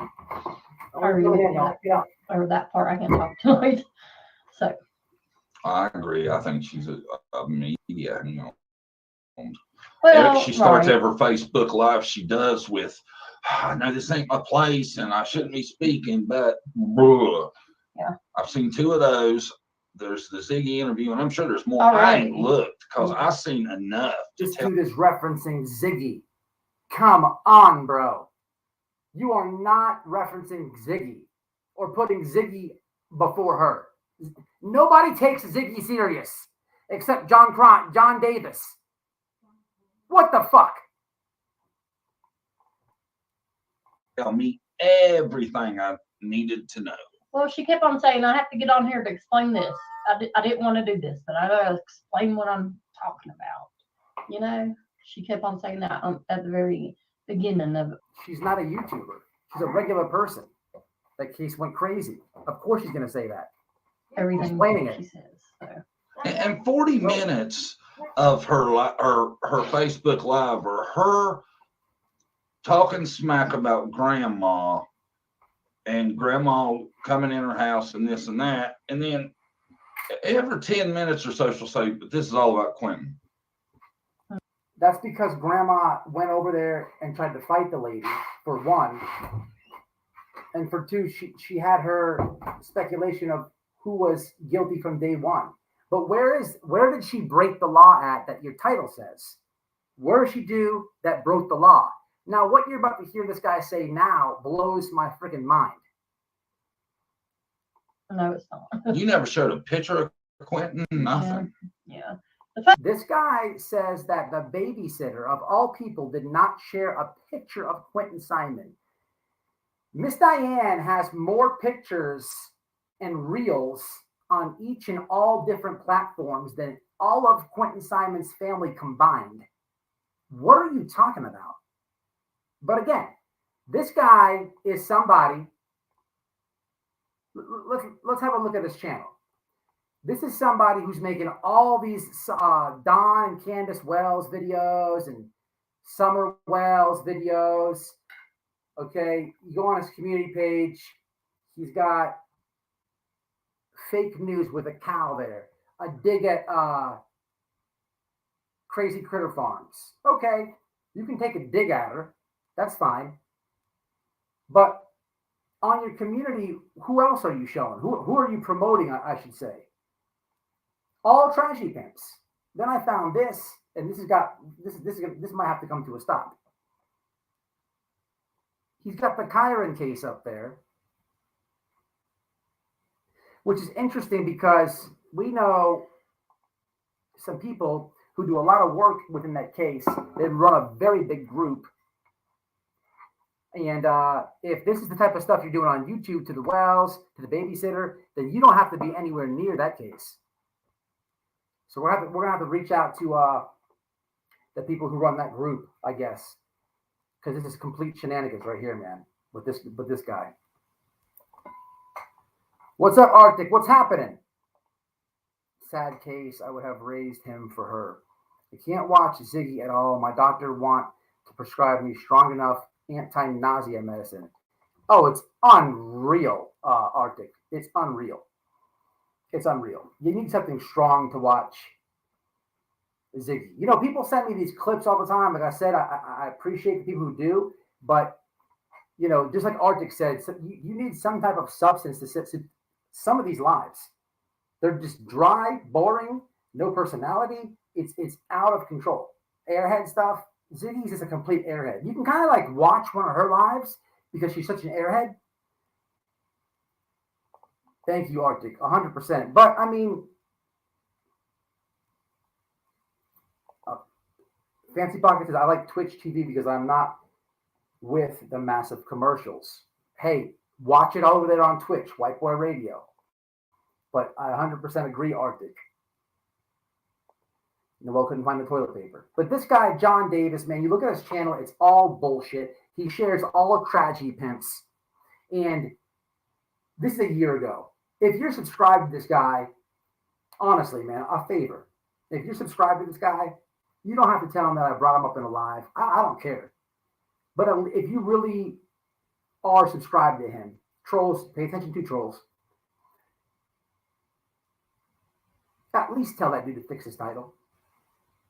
or that part I can't talk tonight. So I agree. I think she's a media. You know, well, she starts every Facebook Live she does with, I know this ain't my place and I shouldn't be speaking, but yeah, I've seen 2 of those. There's the Ziggy interview, and I'm sure there's more. Alright. I ain't looked because I've seen enough. This dude is referencing Ziggy. Come on, bro. You are not referencing Ziggy or putting Ziggy before her. Nobody takes Ziggy serious except John Davis. What the fuck? Tell me everything I needed to know. Well, she kept on saying, I have to get on here to explain this. I didn't want to do this, but I gotta explain what I'm talking about. You know, she kept on saying that at the very beginning of it. She's not a YouTuber. She's a regular person. That case went crazy. Of course she's going to say that. Everything Explaining she it. says. So. And 40 minutes of her Facebook Live or her talking smack about grandma and grandma coming in her house and this and that. And then every 10 minutes or so she'll say, but this is all about Quentin. That's because grandma went over there and tried to fight the lady, for one. And for two, she had her speculation of who was guilty from day one. But where did she break the law at that your title says? Where did she do that broke the law? Now, what you're about to hear this guy say now blows my freaking mind. No, it's not. You never showed a picture of Quentin? Nothing. Yeah. This guy says that the babysitter of all people did not share a picture of Quentin Simon. Miss Diane has more pictures and reels on each and all different platforms than all of Quentin Simon's family combined. What are you talking about? But again, this guy is somebody. Let's have a look at this channel. This is somebody who's making all these Don and Candace Wells videos and Summer Wells videos. Okay, you go on his community page. He's got fake news with a cow there. A dig at Crazy Critter Farms. Okay, you can take a dig at her. That's fine. But on your community, who else are you showing? Who are you promoting, I should say? All trashy pimps. Then I found this, and this might have to come to a stop. He's got the Chiron case up there, which is interesting because we know some people who do a lot of work within that case. They run a very big group. And if this is the type of stuff you're doing on YouTube to the Wells, to the babysitter, then you don't have to be anywhere near that case. So we're gonna have to reach out to the people who run that group, I guess, because this is complete shenanigans right here, man. With this guy. What's up, Arctic? What's happening? Sad case. I would have raised him for her. I can't watch Ziggy at all. My doctor want to prescribe me strong enough anti-nausea medicine. Oh, it's unreal, Arctic. It's unreal. It's unreal. You need something strong to watch Ziggy. You know, people send me these clips all the time. Like I said, I appreciate the people who do, but you know, just like Arctic said, you need some type of substance to sit some of these lives. They're just dry, boring, no personality. It's out of control. Airhead stuff. Ziggy's is a complete airhead. You can kind of like watch one of her lives because she's such an airhead. Thank you, Arctic, 100%. But I mean, Fancy Pocket says, I like Twitch TV because I'm not with the massive commercials. Hey, watch it over there on Twitch, White Boy Radio. But I 100% agree, Arctic. Noel couldn't find the toilet paper. But this guy, John Davis, man, you look at his channel, it's all bullshit. He shares all of tragedy pimps. And this is a year ago. If you're subscribed to this guy, honestly, man, a favor. If you're subscribed to this guy, you don't have to tell him that I brought him up in a live. I don't care. But if you really are subscribed to him, trolls, pay attention to trolls. At least tell that dude to fix his title.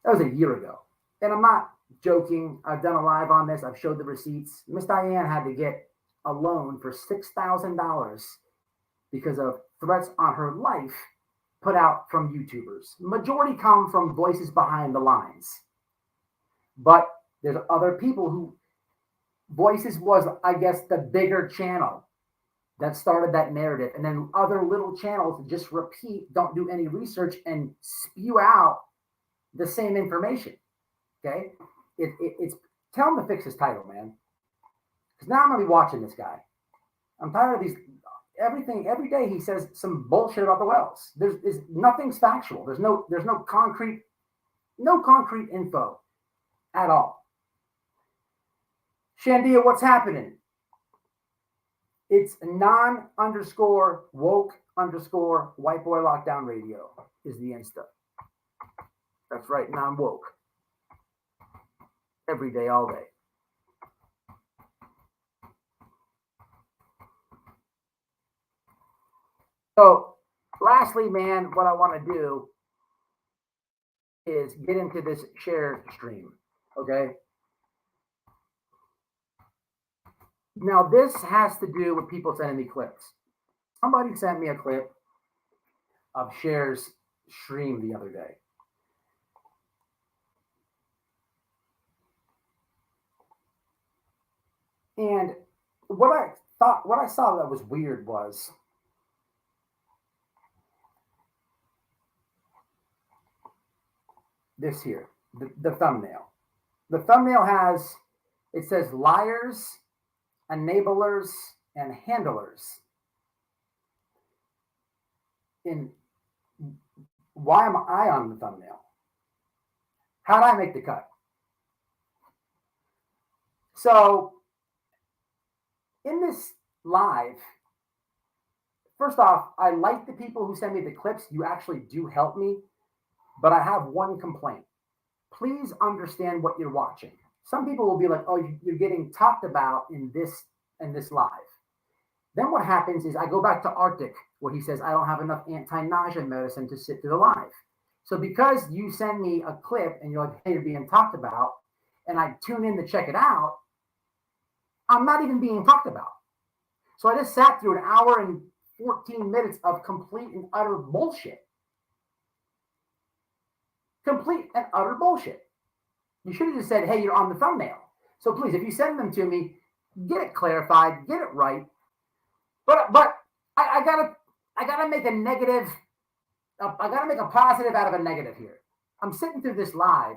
That was a year ago. And I'm not joking. I've done a live on this. I've showed the receipts. Miss Diane had to get a loan for $6,000 because of threats on her life put out from YouTubers. Majority come from voices behind the lines. But there's other people who Voices was, I guess, the bigger channel that started that narrative. And then other little channels just repeat, don't do any research, and spew out the same information. Okay? It's tell him to fix his title, man. Because now I'm going to be watching this guy. I'm tired of these. everything every day he says some bullshit about the wells. There's nothing's factual. There's no concrete info at all. Shandia, what's happening? It's non_woke_white boy lockdown radio is the Insta. That's right, non-woke. Every day, all day. So, lastly, man, what I want to do is get into this Cher stream, okay? Now, this has to do with people sending me clips. Somebody sent me a clip of Cher's stream the other day. And what I saw that was weird was this here, the thumbnail. The thumbnail it says liars, enablers, and handlers. And why am I on the thumbnail? How did I make the cut? So, in this live, first off, I like the people who send me the clips. You actually do help me. But I have one complaint. Please understand what you're watching. Some people will be like, oh, you're getting talked about in this live. Then what happens is I go back to Arctic, where he says, I don't have enough anti-nausea medicine to sit through the live. So because you send me a clip and you're like, hey, you're being talked about, and I tune in to check it out, I'm not even being talked about. So I just sat through an hour and 14 minutes of complete and utter bullshit. Complete and utter bullshit. You should have just said, hey, you're on the thumbnail. So please, if you send them to me, get it clarified, get it right. But I gotta make a negative. I gotta make a positive out of a negative here. I'm sitting through this live,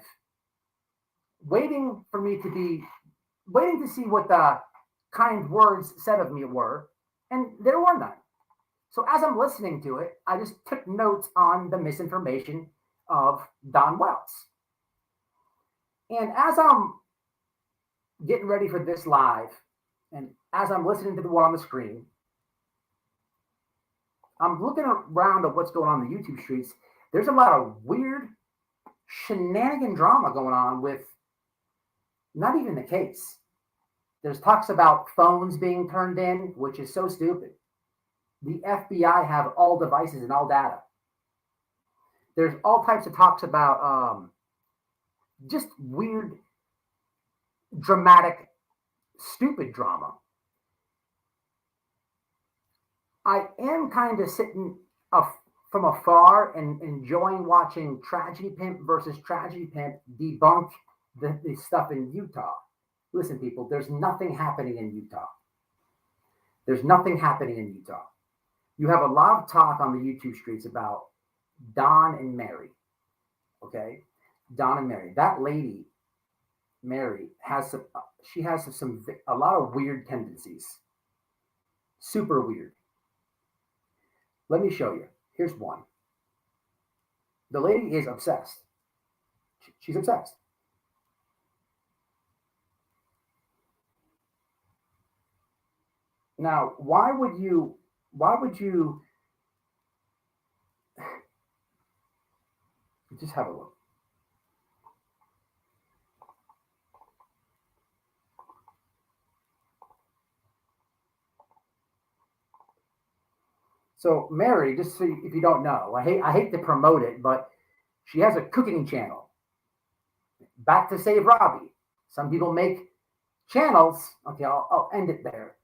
waiting to see what the kind words said of me were, and there were none. So as I'm listening to it, I just took notes on the misinformation of Don Wells. And as I'm getting ready for this live, and as I'm listening to the one on the screen, I'm looking around at what's going on in the YouTube streets. There's a lot of weird shenanigan drama going on with not even the case. There's talks about phones being turned in, which is so stupid. The FBI have all devices and all data. There's all types of talks about just weird, dramatic, stupid drama. I am kind of sitting from afar and enjoying watching Tragedy Pimp versus Tragedy Pimp debunk the stuff in Utah. Listen, people, there's nothing happening in Utah. There's nothing happening in Utah. You have a lot of talk on the YouTube streets about Don and Mary. Okay? Don and Mary. That lady, Mary, has a lot of weird tendencies. Super weird. Let me show you. Here's one. The lady is obsessed. She's obsessed. Now, why would you just have a look? So Mary, just so if you don't know, I hate to promote it, but she has a cooking channel. Back to Save Robbie. Some people make channels. Okay, I'll end it there.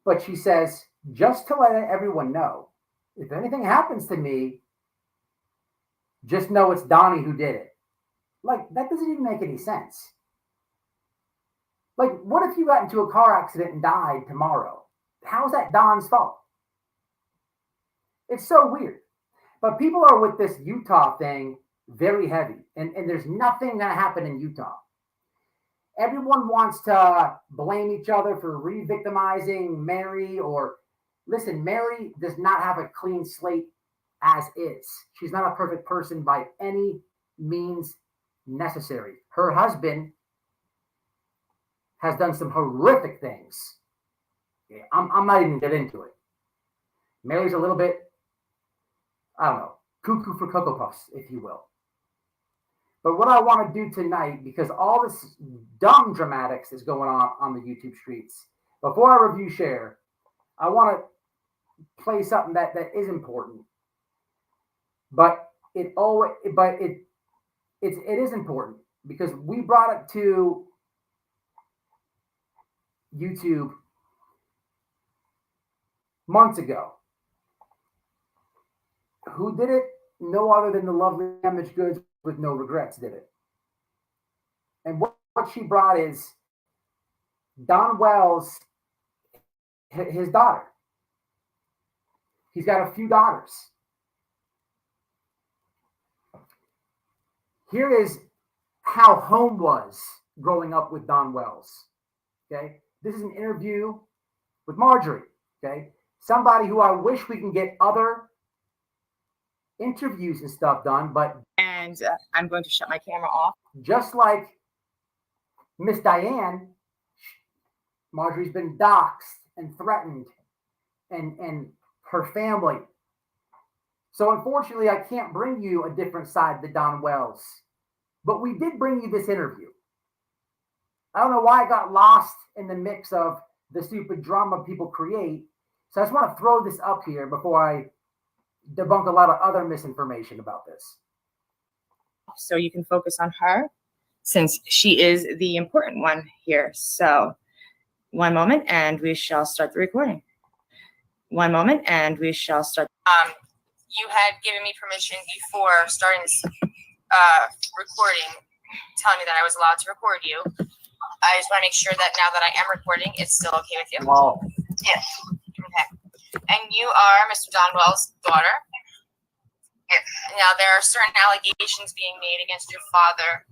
But she says, just to let everyone know, if anything happens to me, just know it's Donnie who did it. Like, that doesn't even make any sense. Like, what if you got into a car accident and died tomorrow? How's that Don's fault? It's so weird. But people are with this Utah thing very heavy. And there's nothing going to happen in Utah. Everyone wants to blame each other for re-victimizing Mary, or listen, Mary does not have a clean slate as is. She's not a perfect person by any means necessary. Her husband has done some horrific things. Yeah, I'm not even get into it. Mary's a little bit, I don't know, cuckoo for Cocoa Puffs, if you will. But what I want to do tonight, because all this dumb dramatics is going on the YouTube streets, before I review Cher, I want to play something that is important. But it is important because we brought it to YouTube months ago. Who did it? No other than the lovely Damaged Goods with No Regrets did it. And what she brought is Don Wells, his daughter. He's got a few daughters. Here is how home was growing up with Don Wells. Okay. This is an interview with Marjorie. Okay. Somebody who I wish we can get other interviews and stuff done, but I'm going to shut my camera off. Just like Miss Diane, Marjorie's been doxxed and threatened, and her family. So unfortunately, I can't bring you a different side of the Don Wells, but we did bring you this interview. I don't know why I got lost in the mix of the stupid drama people create. So I just want to throw this up here before I debunk a lot of other misinformation about this. So you can focus on her since she is the important one here. So one moment and we shall start the recording. One moment and we shall start. You had given me permission before starting this recording, telling me that I was allowed to record you. I just want to make sure that now that I am recording, it's still okay with you. Wow. Yes. Okay. And you are Mr. Don Wells' daughter. Yes. Now there are certain allegations being made against your father,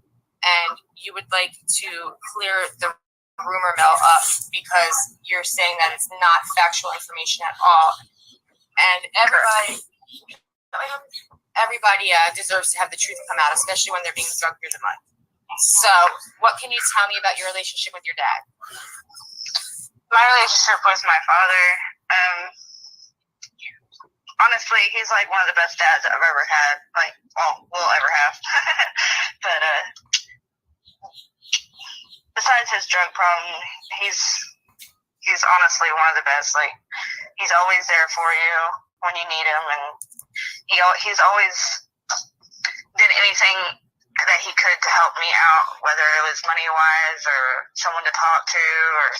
and you would like to clear the rumor mill up because you're saying that it's not factual information at all. And everybody deserves to have the truth come out, especially when they're being drugged through the mud. So, what can you tell me about your relationship with your dad? My relationship with my father, honestly, he's like one of the best dads I've ever had. Like, well, will ever have. But besides his drug problem, he's honestly one of the best. Like, he's always there for you when you need him, and he's always did anything that he could to help me out, whether it was money wise or someone to talk to, or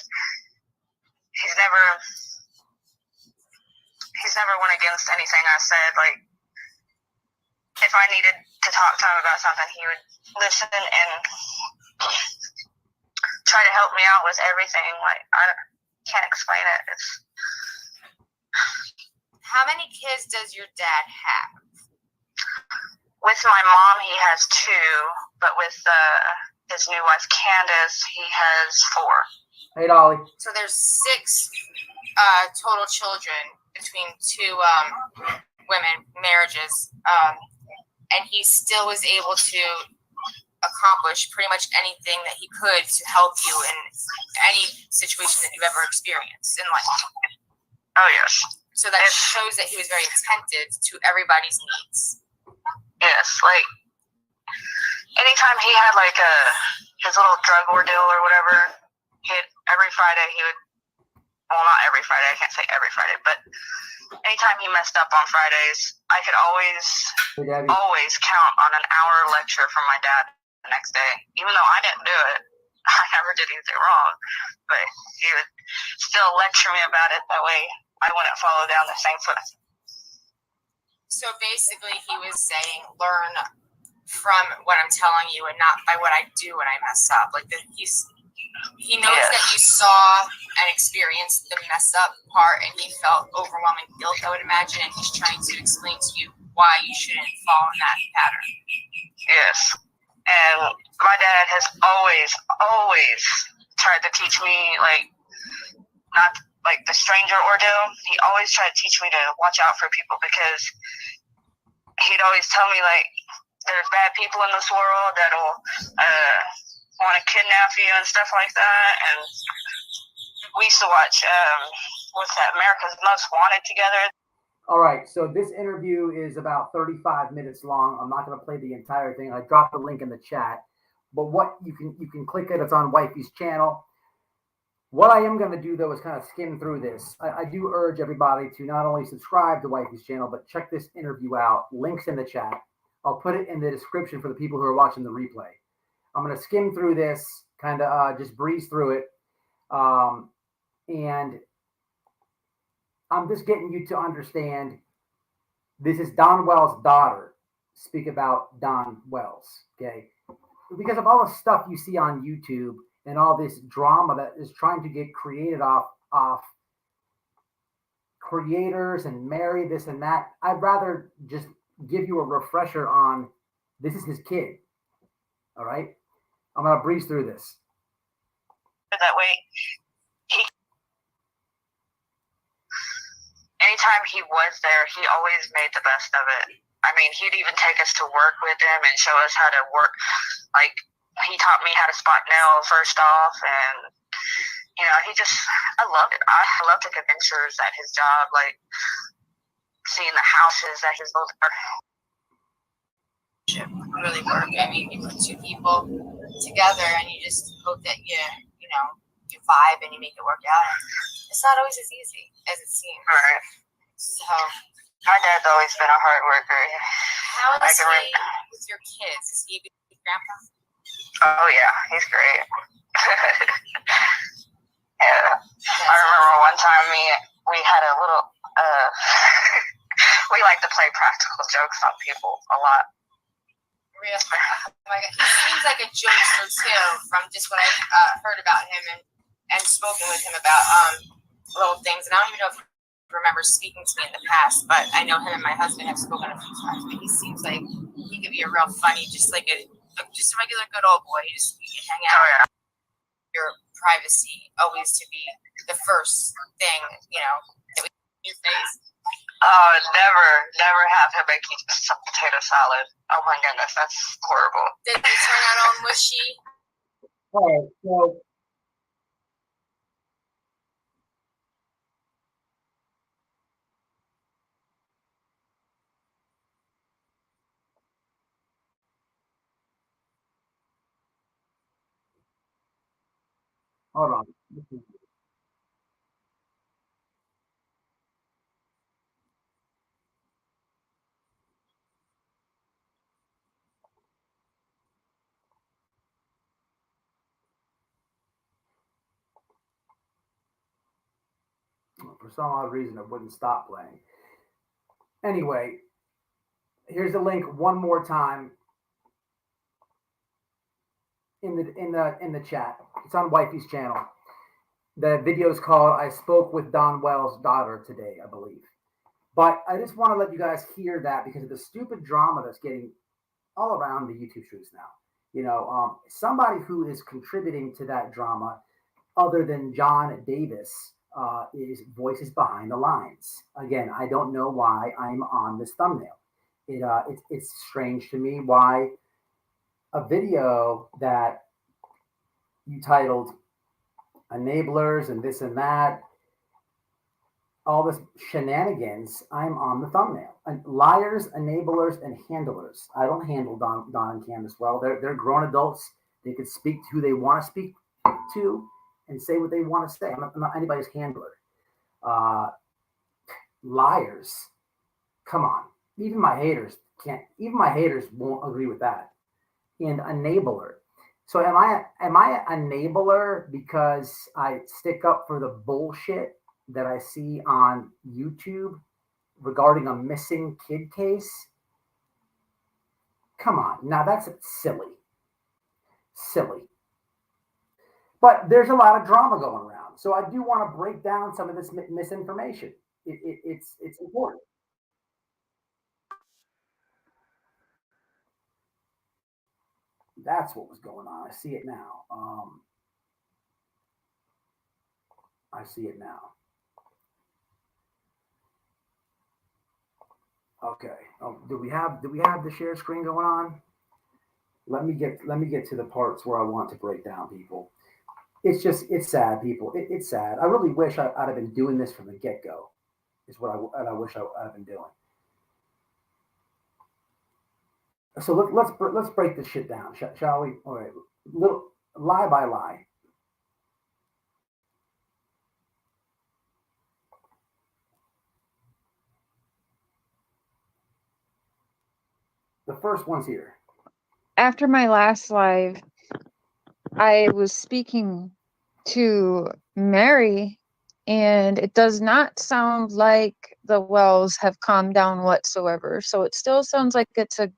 he's never went against anything I said. Like, if I needed to talk to him about something, he would listen and try to help me out with everything. Like, I can't explain it. How many kids does your dad have? With my mom, he has 2, but with his new wife, Candace, he has 4. Hey, Dolly. So there's 6 total children between 2 women marriages, and he still was able to accomplish pretty much anything that he could to help you in any situation that you've ever experienced in life. Oh, yes. So that shows that he was very attentive to everybody's needs. Yes, like, anytime he had, like, his little drug ordeal or whatever, every Friday he would, well, not every Friday, I can't say every Friday, but anytime he messed up on Fridays, I could always count on an hour lecture from my dad the next day. Even though I didn't do it, I never did anything wrong, but he would still lecture me about it. That way I wouldn't follow down the same foot. So basically he was saying, learn from what I'm telling you and not by what I do when I mess up. Like, he knows that you saw and experienced the mess up part, and he felt overwhelming guilt, I would imagine, and he's trying to explain to you why you shouldn't fall in that pattern. Yes. And my dad has always tried to teach me, like, not, like the stranger ordeal, he always tried to teach me to watch out for people, because he'd always tell me, like, there's bad people in this world that'll want to kidnap you and stuff like that. And we used to watch what's that, America's Most Wanted together. All right, so this interview is about 35 minutes long. I'm not going to play the entire thing. I dropped the link in the chat, but what you can click it. It's on Wifey's channel. What I am going to do, though, is kind of skim through this. I do urge everybody to not only subscribe to Wifey's channel, but check this interview out. Links in the chat. I'll put it in the description for the people who are watching the replay. I'm going to skim through this, kind of just breeze through it. And I'm just getting you to understand this is Don Wells' daughter. Speak about Don Wells, okay? Because of all the stuff you see on YouTube and all this drama that is trying to get created off creators and marry this and that, I'd rather just give you a refresher on this is his kid. All right? I'm going to breeze through this. That way, anytime he was there, he always made the best of it. I mean, he'd even take us to work with him and show us how to work. Like, he taught me how to spot nail first off, and you know, I love it. I love taking pictures at his job, like seeing the houses that he's built. Really work. I mean, you put two people together, and you just hope that you vibe and you make it work out. It's not always as easy as it seems. Right. So, my dad's always been a hard worker. how is he with your kids? Is he a good grandpa? Oh yeah, he's great. Yeah, I remember one time we had a little we like to play practical jokes on people a lot. Really? Oh my God. He seems like a jokester too, from just what I've heard about him and spoken with him about little things. And I don't even know if he remembers speaking to me in the past, but I know him and my husband have spoken a few times. But he seems like he could be a real funny, just a regular good old boy. You can hang out. Oh yeah. Your privacy always to be the first thing, that we in your face. Never have him make you some potato salad. Oh my goodness, that's horrible. Did they turn out all mushy? All right, so hold on. For some odd reason, it wouldn't stop playing. Anyway, here's the link one more time in the chat. It's on Wifey's channel. The video is called "I Spoke with Don Wells' Daughter Today," I believe. But I just want to let you guys hear that because of the stupid drama that's getting all around the YouTube streets now. Somebody who is contributing to that drama, other than John Davis, is Voices Behind the Lines. Again, I don't know why I'm on this thumbnail. It's strange to me why a video that you titled "Enablers" and this and that, all this shenanigans, I'm on the thumbnail. And liars, enablers, and handlers. I don't handle Don and Candace well. They're grown adults. They could speak to who they want to speak to and say what they want to say. I'm not anybody's handler. Liars. Come on. Even my haters won't agree with that. And enabler. So am I an enabler because I stick up for the bullshit that I see on YouTube regarding a missing kid case? Come on. Now that's silly. Silly. But there's a lot of drama going around. So I do want to break down some of this misinformation. It's important. That's what was going on. I see it now. I see it now. Okay. Oh, do we have the share screen going on? Let me get to the parts where I want to break down people. It's sad, people. It's sad. I really wish I'd have been doing this from the get-go. Is what I wish I'd have been doing. So let's break this shit down, shall we? All right, little lie by lie. The first one's here. After my last live, I was speaking to Mary, and it does not sound like the Wells have calmed down whatsoever. So it still sounds like it's a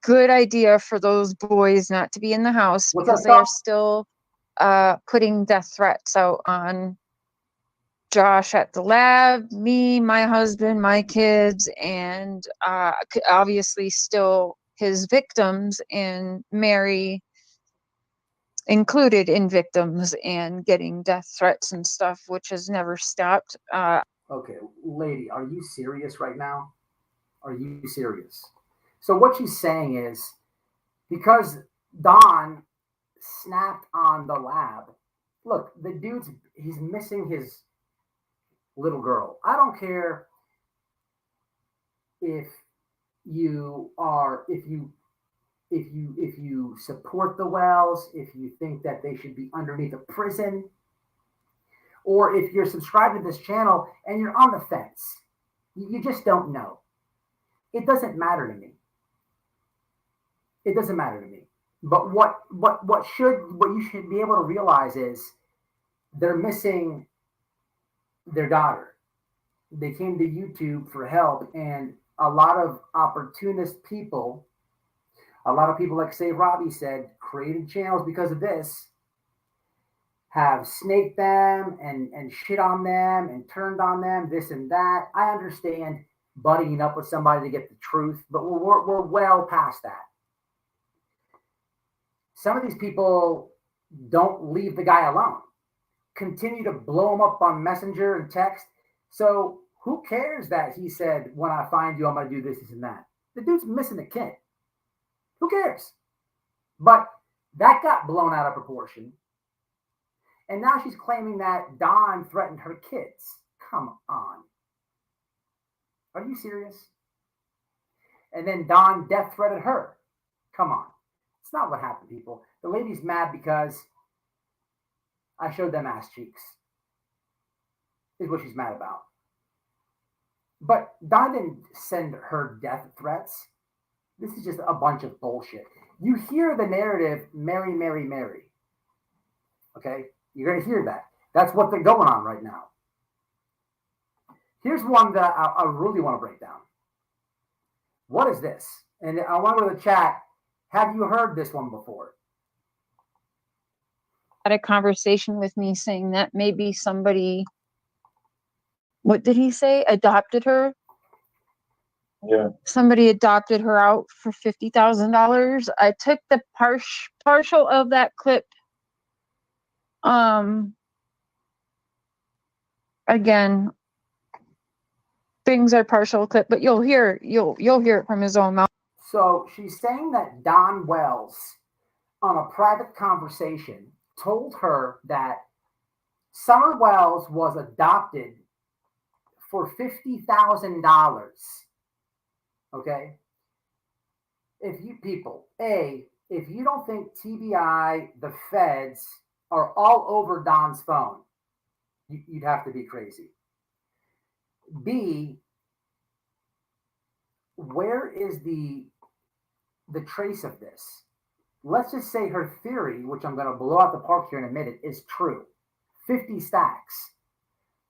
good idea for those boys not to be in the house because they are still putting death threats out on Josh at the lab, me, my husband, my kids, and obviously still his victims, and Mary included in victims and getting death threats and stuff, which has never stopped. Okay, lady, are you serious right now? Are you serious? So what she's saying is, because Don snapped on the lab, look, the dude's, he's missing his little girl. I don't care if you support the Wells, if you think that they should be underneath a prison, or if you're subscribed to this channel and you're on the fence. You just don't know. It doesn't matter to me. It doesn't matter to me. But what you should be able to realize is they're missing their daughter. They came to YouTube for help, and a lot of opportunist people, a lot of people, like say Robbie said, created channels because of this, have snaked them and shit on them and turned on them, this and that. I understand buddying up with somebody to get the truth, but we're well past that. Some of these people don't leave the guy alone. Continue to blow him up on Messenger and text. So who cares that he said, when I find you, I'm going to do this, this, and that? The dude's missing a kid. Who cares? But that got blown out of proportion. And now she's claiming that Don threatened her kids. Come on. Are you serious? And then Don death threatened her. Come on. It's not what happened, people. The lady's mad because I showed them ass cheeks. Is what she's mad about. But Don didn't send her death threats. This is just a bunch of bullshit. You hear the narrative, Mary, Mary, Mary. Okay? You're going to hear that. That's what they're going on right now. Here's one that I really want to break down. What is this? And I want to go to the chat. Have you heard this one before? Had a conversation with me saying that maybe somebody, what did he say? Adopted her? Yeah. Somebody adopted her out for $50,000. I took the partial of that clip. Again, things are partial clip, but you'll hear it from his own mouth. So she's saying that Don Wells, on a private conversation, told her that Summer Wells was adopted for $50,000. Okay? If you people, if you don't think TBI, the feds, are all over Don's phone, you'd have to be crazy. B, where is the trace of this? Let's just say her theory, which I'm going to blow out the park here in a minute, is true. 50 stacks.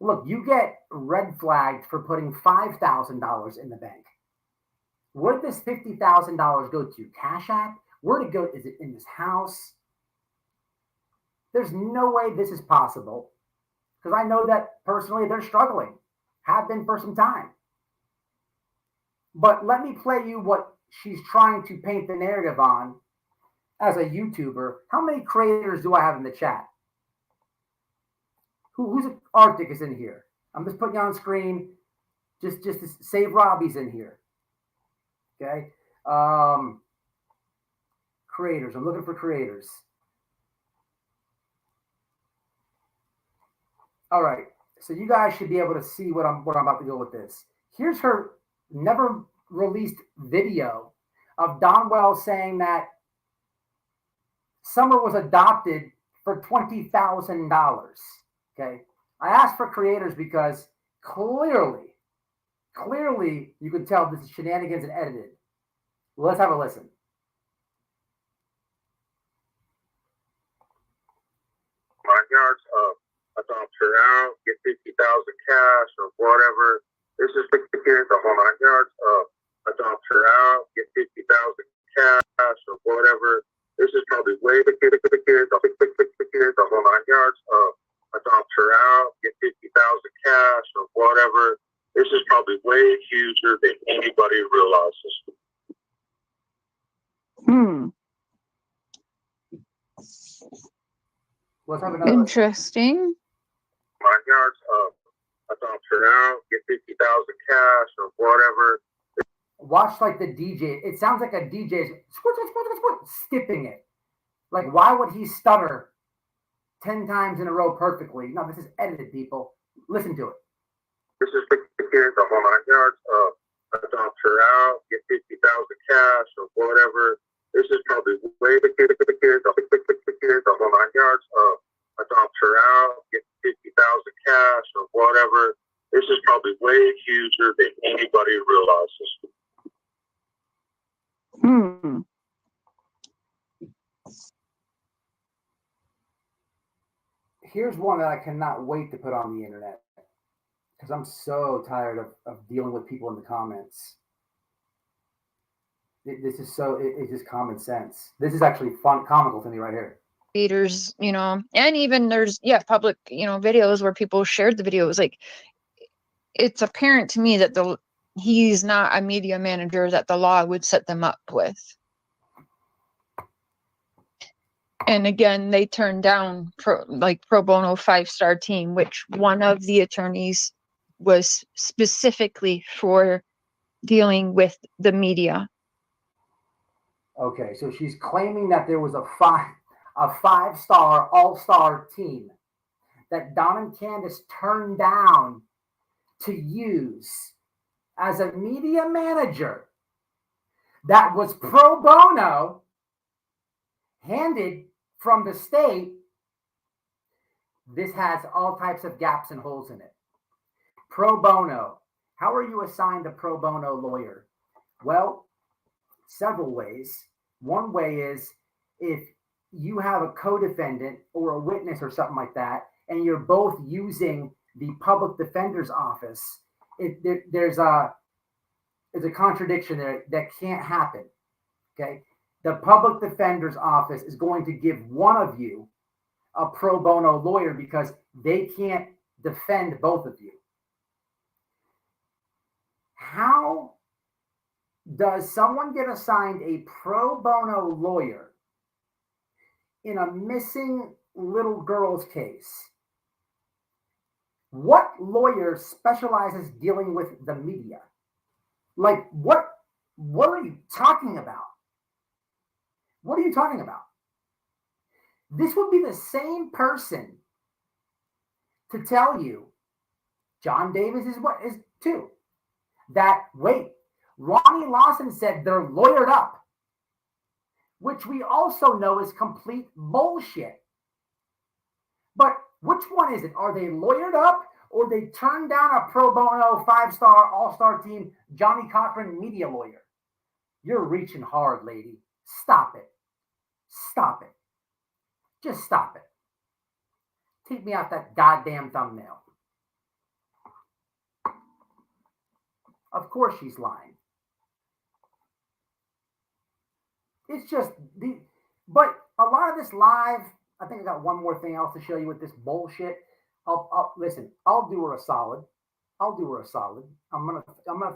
Look, you get red flagged for putting $5,000 in the bank. Where did this $50,000 go to? Cash App? Where did it go? Is it in his house? There's no way this is possible, because I know that personally they're struggling, have been for some time. But let me play you what she's trying to paint the narrative on as a YouTuber. How many creators do I have in the chat? Who's Arctic is in here? I'm just putting you on screen. Just to save Robbie's in here. Okay. Creators. I'm looking for creators. All right. So you guys should be able to see what I'm about to go with this. Here's her never released video of Donwell saying that Summer was adopted for $20,000. Okay. I asked for creators because clearly you can tell this is shenanigans and edited. Well, let's have a listen. My yards up. Adopt her out, get 50,000 cash or whatever. This is the kid, the whole 9 yards up. Adopt her out, get 50,000 cash or whatever. This is probably way the kid, the whole 9 yards up. Adopt her out, get 50,000 cash or whatever. This is probably way huger than anybody realizes. Let's have another Interesting. My yards up. Adopt her out, get 50,000 cash or whatever. Watch like the DJ. It sounds like a DJ is skipping it. Like, why would he stutter 10 times in a row perfectly? No, this is edited, people. Listen to it. This is the kid, the whole 9 yards up. Adopt her out, get 50,000 cash or whatever. This is probably way the kid, the whole 9 yards up. Adopt her out, get 50,000 cash or whatever. This is probably way huger than anybody realizes. Here's one that I cannot wait to put on the internet because I'm so tired of dealing with people in the comments. This is so, it's just common sense. This is actually fun, comical to me right here. Creators, and even there's public, videos where people shared the videos. Like, it's apparent to me that he's not a media manager that the law would set them up with. And again, they turned down pro bono 5-star team, which one of the attorneys was specifically for dealing with the media. Okay, so she's claiming that there was a 5-star all-star team that Don and Candace turned down to use as a media manager that was pro bono, handed from the state. This has all types of gaps and holes in it. Pro bono. How are you assigned a pro bono lawyer? Well, several ways. One way is if you have a co-defendant or a witness or something like that, and you're both using the public defender's office, there's a contradiction there that can't happen. Okay, the public defender's office is going to give one of you a pro bono lawyer because they can't defend both of you. How does someone get assigned a pro bono lawyer in a missing little girl's case? What lawyer specializes dealing with the media? Like, what are you talking about? What are you talking about? This would be the same person to tell you John Davis is what is too. That, wait, Ronnie Lawson said they're lawyered up, which we also know is complete bullshit. But which one is it? Are they lawyered up or they turned down a pro bono 5-star all-star team Johnny Cochran media lawyer? You're reaching hard, lady. Stop it. Stop it. Just stop it. Take me out that goddamn thumbnail. Of course she's lying. It's just but a lot of this live, I think I got one more thing else to show you with this bullshit. Listen, I'll do her a solid. I'm gonna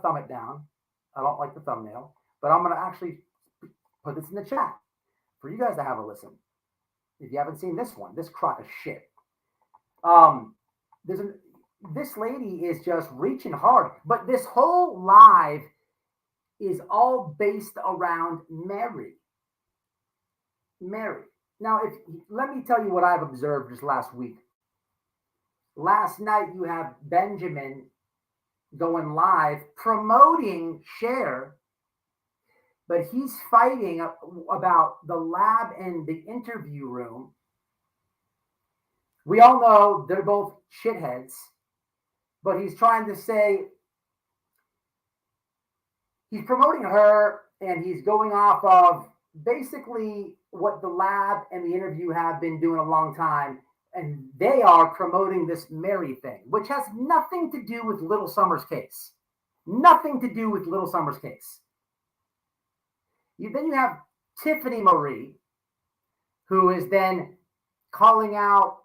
thumb it down. I don't like the thumbnail, but I'm gonna actually put this in the chat for you guys to have a listen. If you haven't seen this one, this crock of shit. this lady is just reaching hard. But this whole live is all based around Mary. Mary. Now, let me tell you what I've observed this last week. Last night, you have Benjamin going live promoting Cher, but he's fighting about the lab and the interview room. We all know they're both shitheads, but he's trying to say he's promoting her and he's going off of basically what the lab and the interview have been doing a long time. And they are promoting this Mary thing, which has nothing to do with Little Summer's case. Nothing to do with Little Summer's case. Then you have Tiffany Marie, who is then calling out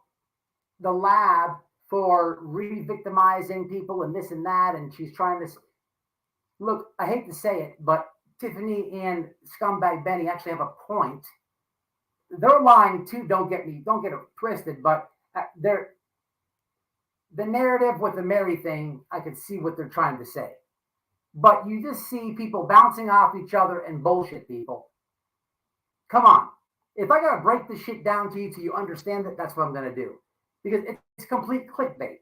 the lab for re-victimizing people and this and that. And she's trying to look, I hate to say it, but Tiffany and Scumbag Benny actually have a point. They're lying too, don't get it twisted, but the narrative with the Mary thing, I could see what they're trying to say. But you just see people bouncing off each other and bullshit people. Come on. If I got to break this shit down to you till you understand it, that's what I'm going to do. Because it's complete clickbait.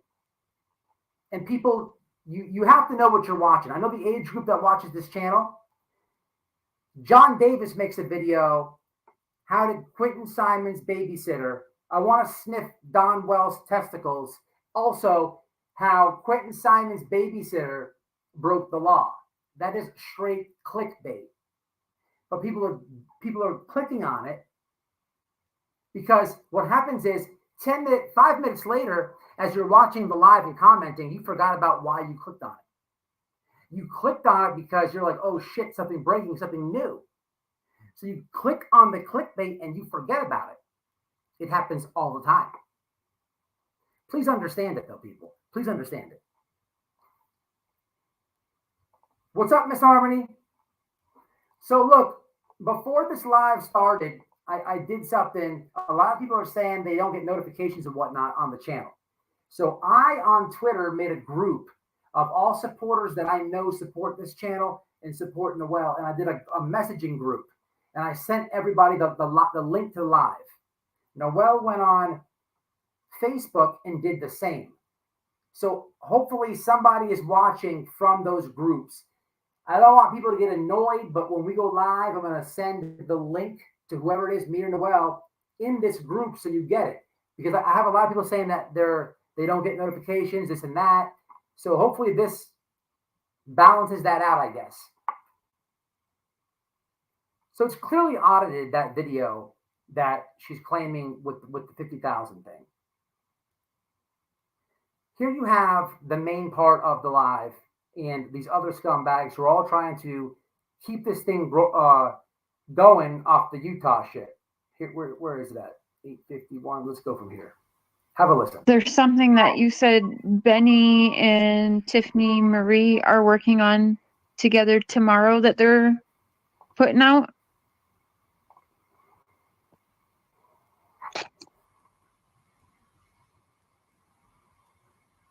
And people, you have to know what you're watching. I know the age group that watches this channel. John Davis makes a video, how did Quentin Simon's babysitter, I want to sniff Don Wells' testicles. Also, how Quentin Simon's babysitter broke the law. That is straight clickbait. But people are clicking on it because what happens is 5 minutes later, as you're watching the live and commenting, you forgot about why you clicked on it. You clicked on it because you're like, oh shit, something breaking, something new. So you click on the clickbait and you forget about it. It happens all the time. Please understand it though, people. Please understand it. What's up, Miss Harmony? So look, before this live started, I did something. A lot of people are saying they don't get notifications and whatnot on the channel. So I, on Twitter, made a group of all supporters that I know support this channel and support Noel. And I did a messaging group. And I sent everybody the link to live. Noel went on Facebook and did the same. So hopefully somebody is watching from those groups. I don't want people to get annoyed, but when we go live, I'm going to send the link to whoever it is, me or Noel, in this group so you get it. Because I have a lot of people saying that they don't get notifications, this and that. So hopefully this balances that out, I guess. So it's clearly audited, that video that she's claiming with the 50,000 thing. Here you have the main part of the live and these other scumbags who are all trying to keep this thing going off the Utah shit. Here, where is that? 851. Let's go from here. Have a listen. There's something that you said Benny and Tiffany Marie are working on together tomorrow that they're putting out.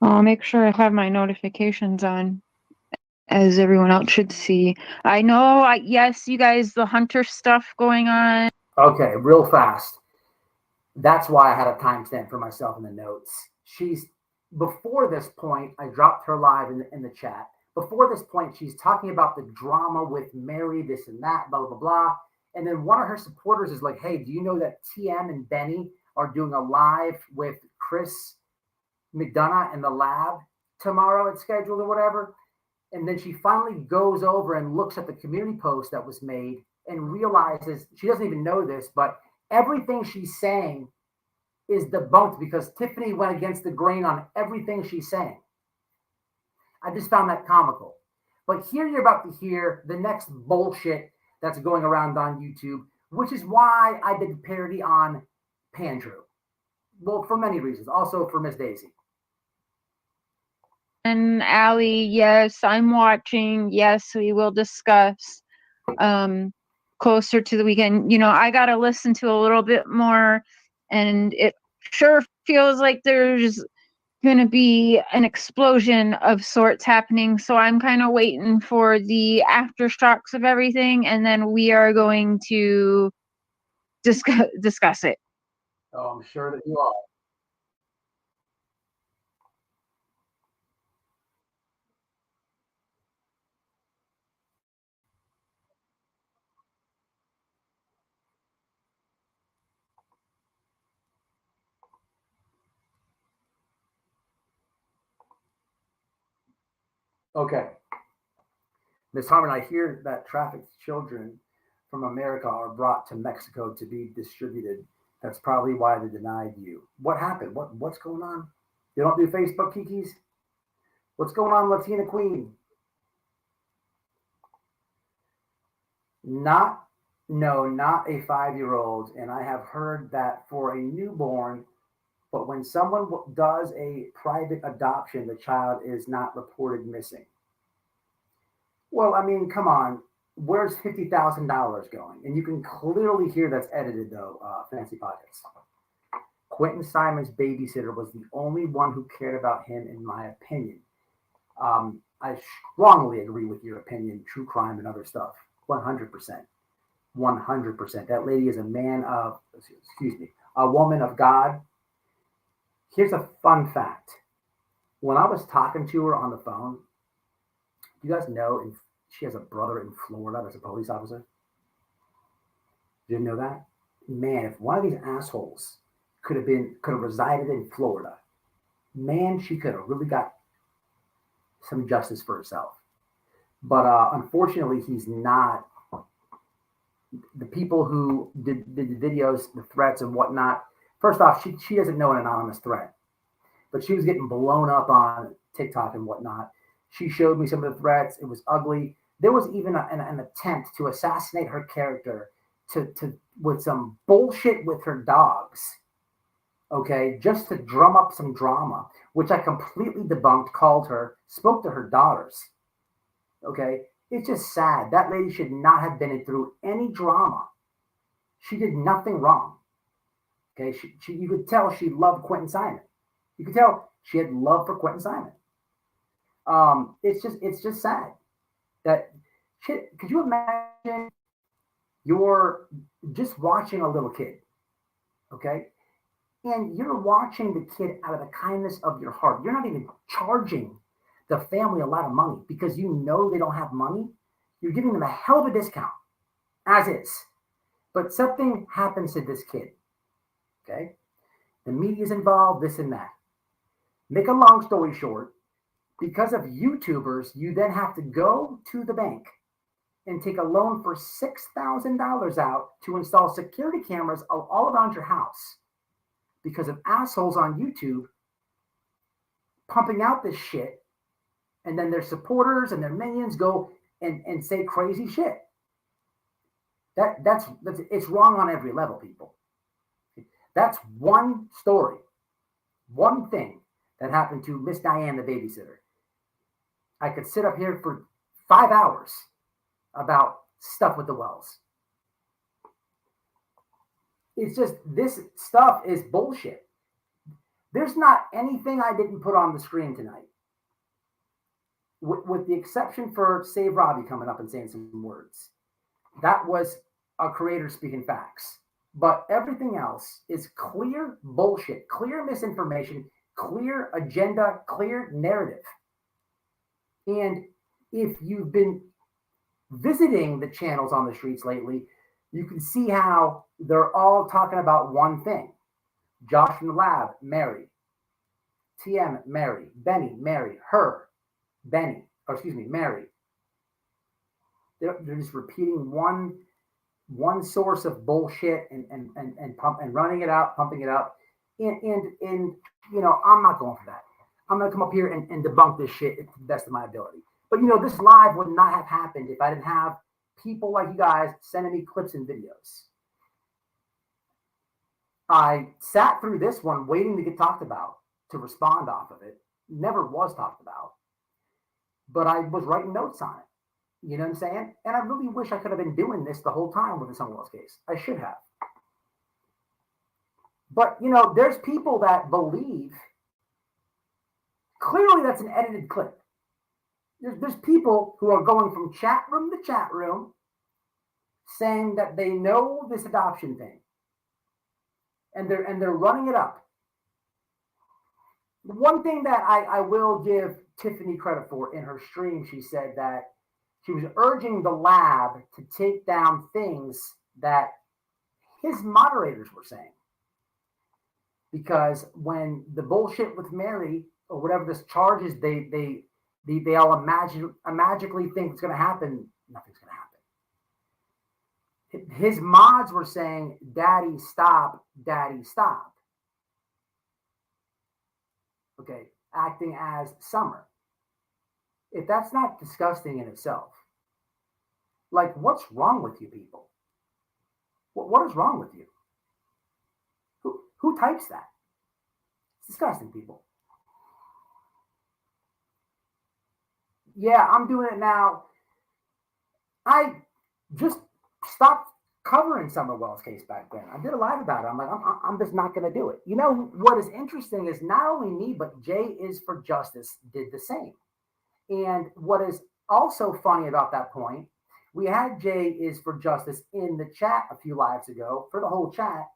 I'll make sure I have my notifications on, as everyone else should see. I know, yes, you guys, the Hunter stuff going on. Okay, real fast. That's why I had a timestamp for myself in the notes. Before this point, I dropped her live in the chat. Before this point, she's talking about the drama with Mary, this and that, blah, blah, blah. And then one of her supporters is like, hey, do you know that TM and Benny are doing a live with Chris McDonough in the lab tomorrow? It's scheduled or whatever. And then she finally goes over and looks at the community post that was made and realizes she doesn't even know this, but everything she's saying is debunked because Tiffany went against the grain on everything she's saying. I just found that comical. But here you're about to hear the next bullshit that's going around on YouTube, which is why I did the parody on Pandrew. Well, for many reasons. Also for Miss Daisy. And Allie, yes, I'm watching. Yes, we will discuss closer to the weekend. You know, I got to listen to a little bit more, and it sure feels like there's going to be an explosion of sorts happening. So I'm kind of waiting for the aftershocks of everything, and then we are going to discuss it. Oh, I'm sure that you are. Okay. Ms. Harmon, I hear that trafficked children from America are brought to Mexico to be distributed. That's probably why they denied you. What happened? What's going on? You don't do Facebook, Kikis? What's going on, Latina Queen? Not a 5-year-old. And I have heard that for a newborn, but when someone does a private adoption, the child is not reported missing. Well, I mean, come on. Where's $50,000 going? And you can clearly hear that's edited, though, Fancy Pockets. Quentin Simon's babysitter was the only one who cared about him, in my opinion. I strongly agree with your opinion, true crime and other stuff. 100%. 100%. That lady is a woman of God. Here's a fun fact. When I was talking to her on the phone, you guys know she has a brother in Florida that's a police officer? Didn't know that? Man, if one of these assholes could have resided in Florida, man, she could have really got some justice for herself. But unfortunately, he's not. The people who did the videos, the threats and whatnot, first off, she doesn't know an anonymous threat, but she was getting blown up on TikTok and whatnot. She showed me some of the threats. It was ugly. There was even an attempt to assassinate her character with some bullshit with her dogs. Okay, just to drum up some drama, which I completely debunked, spoke to her daughters. Okay, it's just sad. That lady should not have been through any drama. She did nothing wrong. Okay, you could tell she loved Quentin Simon. You could tell she had love for Quentin Simon. It's just sad that shit. Could you imagine you're just watching a little kid, okay? And you're watching the kid out of the kindness of your heart. You're not even charging the family a lot of money because you know they don't have money. You're giving them a hell of a discount, as is. But something happens to this kid, okay? The media's involved, this and that. Make a long story short, because of YouTubers, you then have to go to the bank and take a loan for $6,000 out to install security cameras all around your house because of assholes on YouTube pumping out this shit, and then their supporters and their minions go and say crazy shit. That's it's wrong on every level, people. That's one story, one thing that happened to Miss Diane, the babysitter. I could sit up here for 5 hours about stuff with the Wells. It's just, this stuff is bullshit. There's not anything I didn't put on the screen tonight. With the exception for Save Robbie coming up and saying some words. That was a creator speaking facts. But everything else is clear bullshit, clear misinformation, clear agenda, clear narrative. And if you've been visiting the channels on the streets lately, you can see how they're all talking about one thing. Josh from the lab, Mary. TM, Mary. Benny, Mary. Her, Benny. Or excuse me, Mary. They're just repeating one source of bullshit and running it out, pumping it out. And you know, I'm not going for that. I'm going to come up here and debunk this shit to the best of my ability. But, you know, this live would not have happened if I didn't have people like you guys sending me clips and videos. I sat through this one waiting to get talked about, to respond off of it. Never was talked about. But I was writing notes on it. You know what I'm saying? And I really wish I could have been doing this the whole time with the Sunwell's case. I should have. But, you know, there's people that believe Clearly, that's an edited clip. There's people who are going from chat room to chat room saying that they know this adoption thing, and they're running it up. The one thing that I will give Tiffany credit for in her stream, she said that she was urging the lab to take down things that his moderators were saying. Because when the bullshit with Mary or whatever this charge is, they all magically think it's going to happen. Nothing's going to happen. His mods were saying, "Daddy, stop! Daddy, stop!" Okay, acting as Summer. If that's not disgusting in itself, like, what's wrong with you people? What is wrong with you? Who types that? It's disgusting, people. Yeah, I'm doing it now. I just stopped covering Summer Wells' case back then. I did a live about it. I'm like, I'm just not going to do it. You know, what is interesting is not only me, but Jay is for Justice did the same. And what is also funny about that point, we had Jay is for Justice in the chat a few lives ago for the whole chat.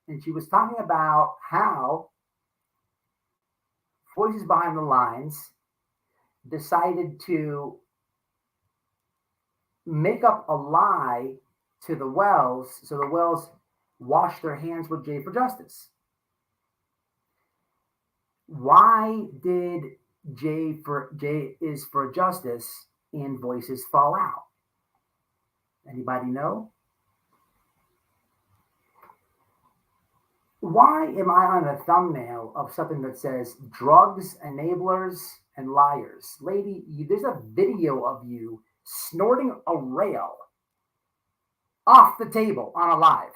And she was talking about how Voices Behind the Lines decided to make up a lie to the Wells so the Wells wash their hands with Jay for Justice. Why did Jay is for Justice and Voices fall out? Anybody know? Why am I on a thumbnail of something that says drugs, enablers, and liars? Lady, there's a video of you snorting a rail off the table on a live.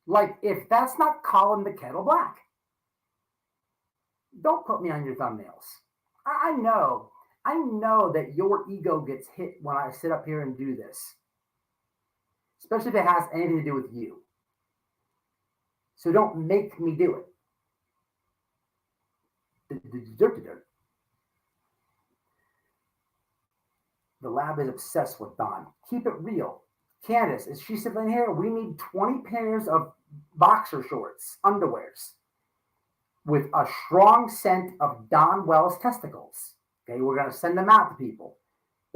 Like, if that's not calling the kettle black, don't put me on your thumbnails. I know that your ego gets hit when I sit up here and do this, especially if it has anything to do with you. So don't make me do it. The lab is obsessed with Don. Keep it real. Candace, is she sitting here? We need 20 pairs of boxer shorts, underwears, with a strong scent of Don Wells testicles. Okay, we're going to send them out to people.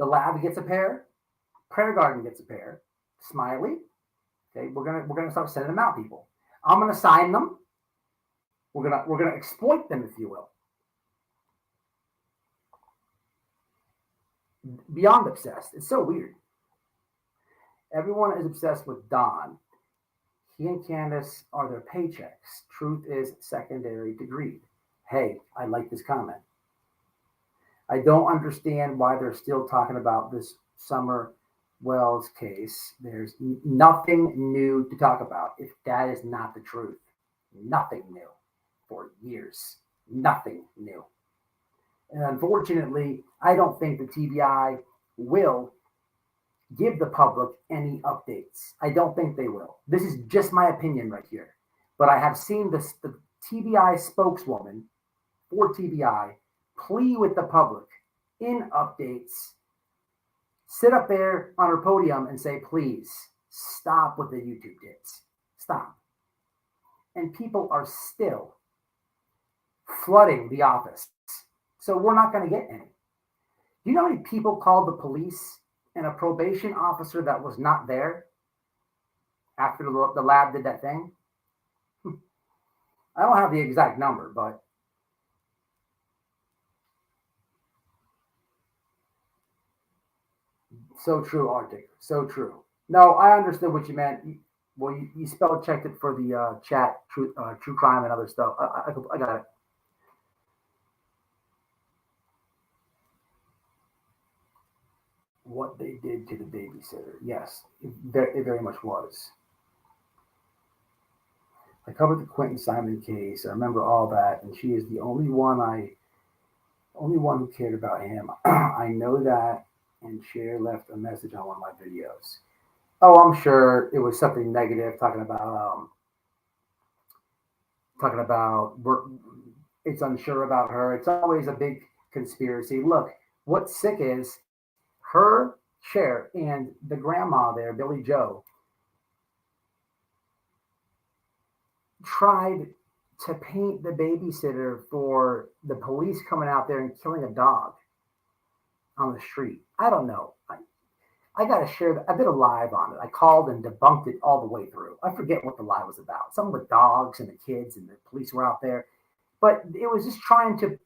The lab gets a pair. Prayer Garden gets a pair. Smiley. Okay, we're gonna start sending them out, people. I'm gonna sign them. We're gonna exploit them, if you will. Beyond obsessed. It's so weird. Everyone is obsessed with Don. He and Candace are their paychecks. Truth is secondary to greed. Hey, I like this comment. I don't understand why they're still talking about this Summer Wells case. There's nothing new to talk about if that is not the truth. Nothing new for years. Nothing new. And unfortunately, I don't think the TBI will give the public any updates. I don't think they will. This is just my opinion right here. But I have seen the TBI spokeswoman for TBI plea with the public in updates, sit up there on her podium and say, please stop with the YouTube tits. Stop. And people are still flooding the office. So we're not going to get any. Do you know how many people called the police and a probation officer that was not there after the lab did that thing? I don't have the exact number, but so true, Arctic. So true. No, I understood what you meant. Well, you spell checked it for the chat, true crime and other stuff. I got it. What they did to the babysitter. Yes, it very much was. I covered the Quentin Simon case. I remember all that, and she is the only one who cared about him. I know that, and Cher left a message on one of my videos. Oh, I'm sure it was something negative, talking about It's unsure about her. It's always a big conspiracy. Look, what's sick is her, Cher, and the grandma there, Billy Joe, tried to paint the babysitter for the police coming out there and killing a dog on the street. I don't know. I got to share that. I did a live on it. I called and debunked it all the way through. I forget what the live was about. Something with dogs and the kids and the police were out there. But it was just trying to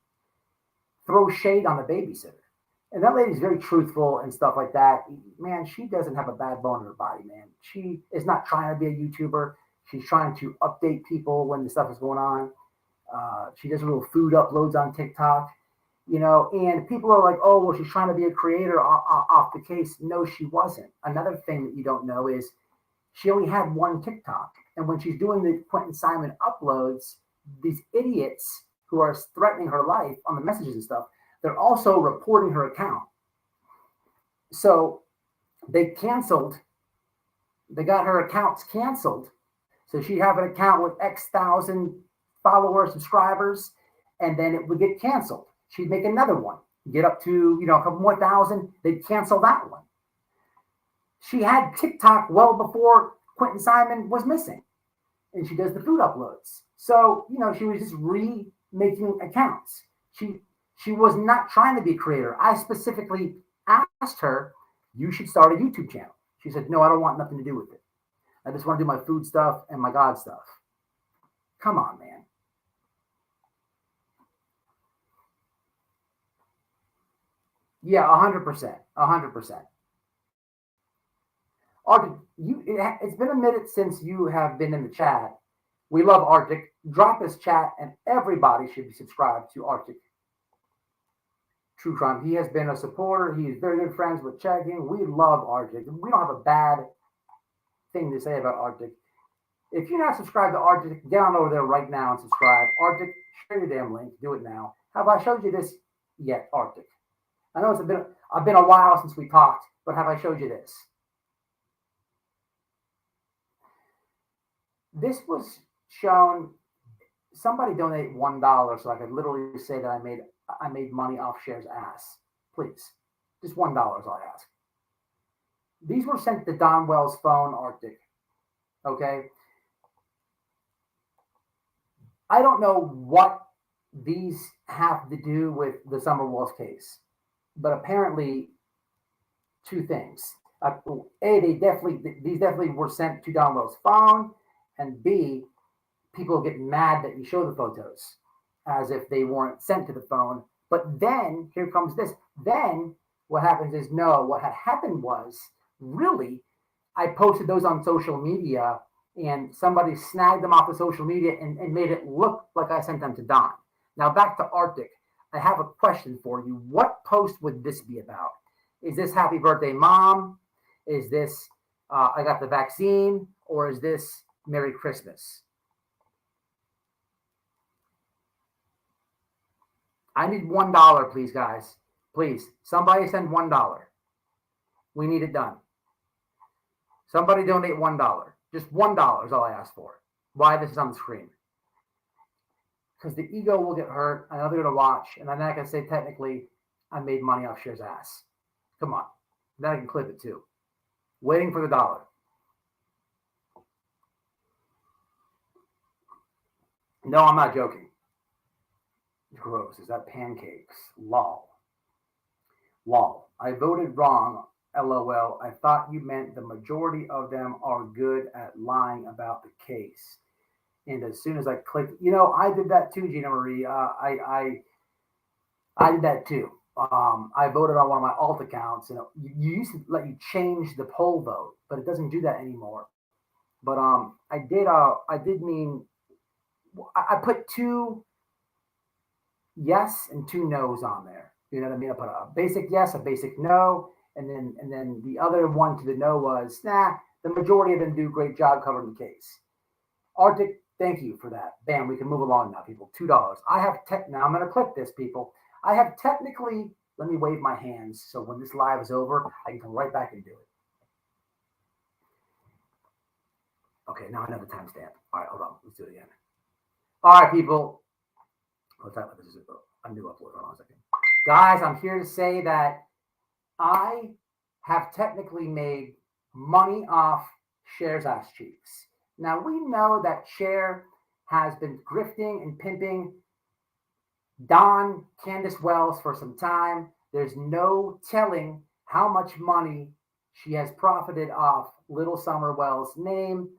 throw shade on the babysitter. And that lady's very truthful and stuff like that. Man, she doesn't have a bad bone in her body, man. She is not trying to be a YouTuber. She's trying to update people when the stuff is going on. She does little food uploads on TikTok, and people are like, oh, well, she's trying to be a creator off the case. No, she wasn't. Another thing that you don't know is she only had one TikTok. And when she's doing the Quentin Simon uploads, these idiots who are threatening her life on the messages and stuff, they're also reporting her account. So they got her accounts canceled. So she'd have an account with X thousand followers, subscribers, and then it would get canceled. She'd make another one, get up to, a couple more thousand, they'd cancel that one. She had TikTok well before Quentin Simon was missing. And she does the food uploads. So, she was just remaking accounts. She was not trying to be a creator. I specifically asked her, you should start a YouTube channel. She said, no, I don't want nothing to do with it. I just want to do my food stuff and my God stuff. Come on, man. Yeah, 100%. 100%. Arctic, it's been a minute since you have been in the chat. We love Arctic. Drop his chat, and everybody should be subscribed to Arctic True Crime. He has been a supporter. He is very good friends with Chagging. We love Arctic. We don't have a bad thing to say about Arctic. If you're not subscribed to Arctic, get on over there right now and subscribe. Arctic, share your damn link. Do it now. Have I showed you this yet, Arctic? I know it's been a while since we talked, but have I showed you this? This was shown. Somebody donate $1 so I could literally say that I made money off Cher's ass. Please, just $1 is all I ask. These were sent to Don Wells' phone, Arctic. Okay. I don't know what these have to do with the Summer Walls case, but apparently two things. A, these definitely were sent to Don Wells' phone, and B, people get mad that you show the photos as if they weren't sent to the phone. But then here comes this. Then what happens is, no, what had happened was, really, I posted those on social media and somebody snagged them off of social media and made it look like I sent them to Don. Now back to Arctic. I have a question for you. What post would this be about? Is this Happy Birthday Mom? Is this I got the vaccine? Or is this Merry Christmas? I need $1, please, guys. Please, somebody send $1. We need it done. Somebody donate $1. Just $1 is all I ask for. Why this is on the screen? Because the ego will get hurt. I know they're going to watch. And then I can say, technically, I made money off Cher's ass. Come on. Then I can clip it too. Waiting for the $1. No, I'm not joking. Gross. Is that pancakes? Lol. I voted wrong. LOL. I thought you meant the majority of them are good at lying about the case. And as soon as I clicked, I did that too, Gina Marie. I did that too. I voted on one of my alt accounts, and you used to let you change the poll vote, but it doesn't do that anymore. But I put 2 yes and 2 no's on there. You know what I mean? I put a basic yes, a basic no, and then the other one to the no was, the majority of them do a great job covering the case. Arctic, thank you for that. Bam, we can move along now, people. $2. Now I'm going to click this, people. I have technically, let me wave my hands so when this live is over, I can come right back and do it. Okay, now I know the timestamp. All right, hold on. Let's do it again. All right, people. This is a new upload. Hold on a second. Guys, I'm here to say that I have technically made money off Cher's ass cheeks. Now, we know that Cher has been grifting and pimping Don Candace Wells for some time. There's no telling how much money she has profited off Little Summer Wells' name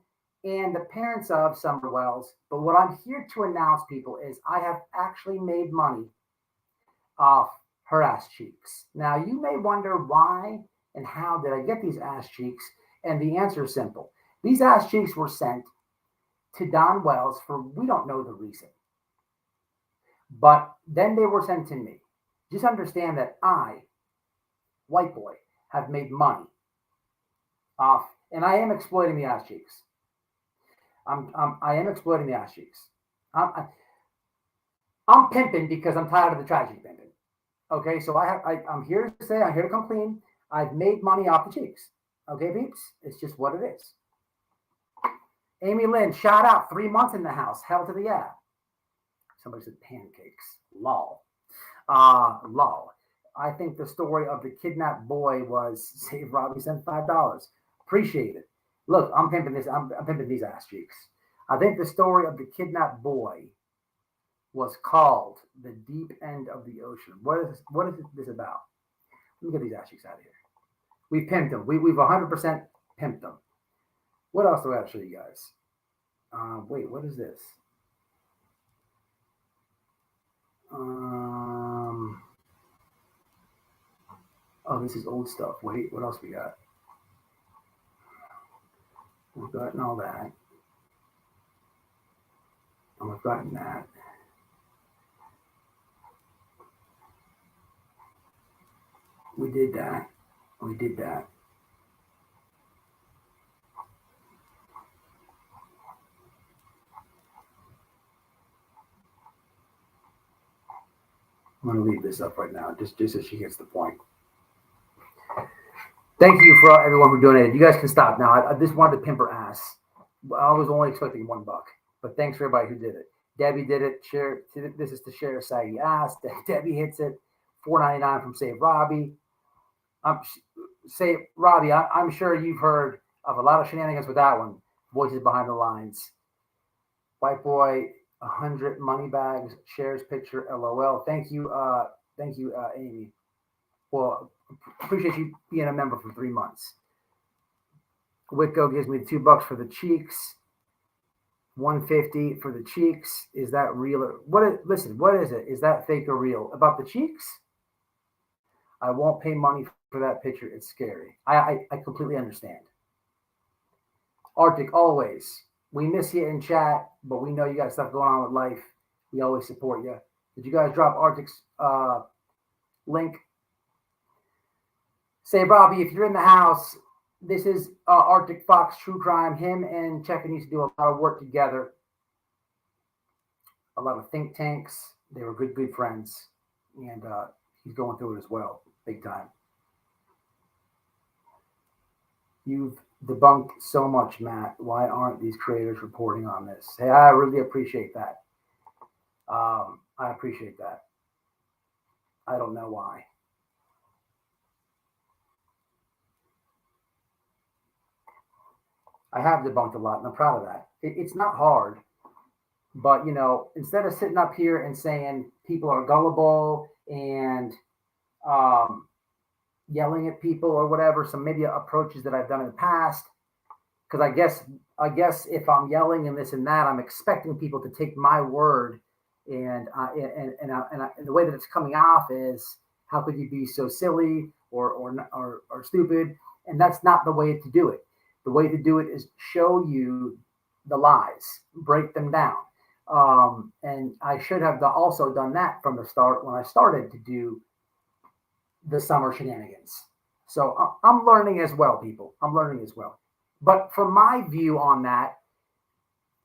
and the parents of Summer Wells. But what I'm here to announce, people, is I have actually made money off her ass cheeks. Now, you may wonder why and how did I get these ass cheeks? And the answer is simple. These ass cheeks were sent to Don Wells for we don't know the reason. But then they were sent to me. Just understand that I, white boy, have made money off, and I am exploiting the ass cheeks. I am exploiting the ass cheeks. I'm pimping because I'm tired of the tragedy pimping. Okay, so I'm here to say, I'm here to come clean. I've made money off the cheeks. Okay, peeps? It's just what it is. Amy Lynn, shout out, 3 months in the house. Hell to the yeah. Somebody said pancakes. Lol. Lol. I think the story of the kidnapped boy was Save Robbie sent $5. Appreciate it. Look, I'm pimping this. I'm pimping these ass cheeks. I think the story of the kidnapped boy was called The Deep End of the Ocean. What is this about? Let me get these ass cheeks out of here. We pimped them. We've 100% pimped them. What else do I have to show you guys? Wait, what is this? Oh, this is old stuff. Wait, what else we got? We've gotten all that. And we've gotten that. We did that. We did that. I'm going to leave this up right now, just so she gets the point. Thank you for everyone who donated. You guys can stop now. I just wanted to pimp her ass. I was only expecting $1, but thanks for everybody who did it. Debbie did it. Cher, this is to Cher saggy ass. Debbie hits it. $4.99 from Save Robbie. Save Robbie. I'm sure you've heard of a lot of shenanigans with that one. Voices behind the lines. White boy. 100 money bags, Cher's picture, LOL. Thank you, Amy. Well, appreciate you being a member for 3 months. Wicco gives me $2 for the cheeks. $1.50 for the cheeks. Is that real? Listen, what is it? Is that fake or real? About the cheeks? I won't pay money for that picture. It's scary. I completely understand. Arctic, always. We miss you in chat, but we know you got stuff going on with life. We always support you. Did you guys drop Arctic's link? Say, Robbie, if you're in the house, this is Arctic Fox True Crime. Him and Checker used to do a lot of work together. A lot of think tanks. They were good friends. And he's going through it as well, big time. You've debunked so much, Matt. Why aren't these creators reporting on this? Hey, I really appreciate that. I appreciate that. I don't know why. I have debunked a lot, and I'm proud of that. It's not hard, but, you know, instead of sitting up here and saying people are gullible and yelling at people or whatever, some maybe approaches that I've done in the past, because I guess if I'm yelling and this and that, I'm expecting people to take my word, and the way that it's coming off is, how could you be so silly or stupid? And that's not the way to do it. The way to do it is show you the lies, break them down. And I should have also done that from the start when I started to do the summer shenanigans. So I'm learning as well, people. I'm learning as well. But from my view on that,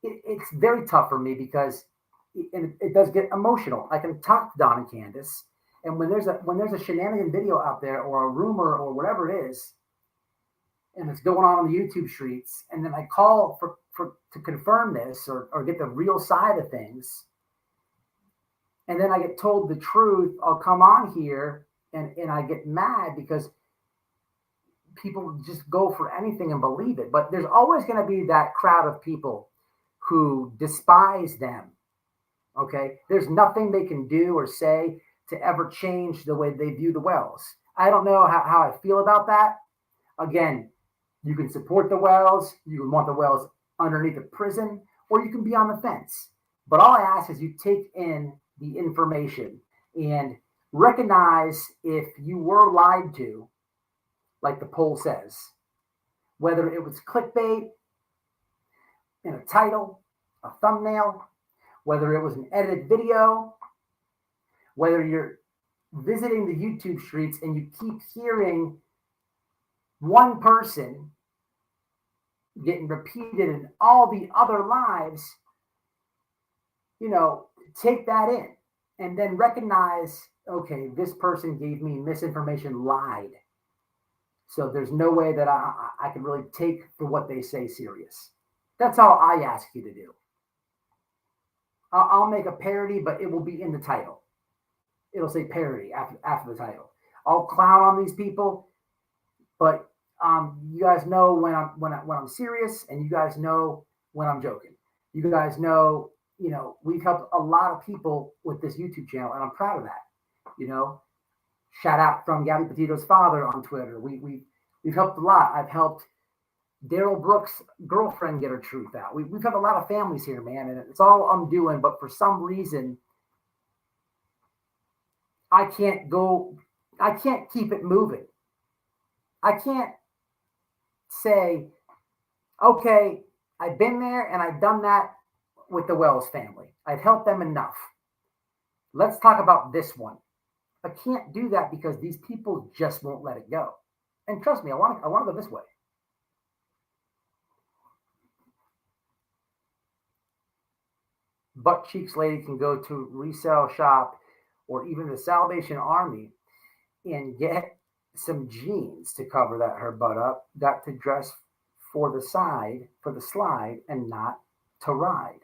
it's very tough for me because it does get emotional. I can talk to Don and Candace, and when there's a shenanigan video out there or a rumor or whatever it is, and it's going on the YouTube streets, and then I call to confirm this or get the real side of things, and then I get told the truth, I'll come on here and I get mad because people just go for anything and believe it. But there's always going to be that crowd of people who despise them. Okay? There's nothing they can do or say to ever change the way they view the Wells. I don't know how I feel about that. Again, you can support the Wells, you can want the Wells underneath the prison, or you can be on the fence. But all I ask is you take in the information and recognize if you were lied to, like the poll says, whether it was clickbait in a title, a thumbnail, whether it was an edited video, whether you're visiting the YouTube streets and you keep hearing one person getting repeated in all the other lives, take that in and then recognize, okay, this person gave me misinformation, lied. So there's no way that I can really take for what they say serious. That's all I ask you to do. I'll make a parody, but it will be in the title. It'll say parody after the title. I'll clown on these people, but you guys know when I'm serious, and you guys know when I'm joking. You guys know, we've helped a lot of people with this YouTube channel, and I'm proud of that. Shout out from Gabby Petito's father on Twitter. We've helped a lot. I've helped Daryl Brooks' girlfriend get her truth out. We've had a lot of families here, man, and it's all I'm doing. But for some reason, I can't keep it moving. I can't say, okay, I've been there and I've done that with the Wells family. I've helped them enough. Let's talk about this one. I can't do that because these people just won't let it go. And trust me, I want to go this way. Butt Cheeks Lady can go to resale shop or even the Salvation Army and get some jeans to cover her butt up. Got to dress for the slide and not to ride.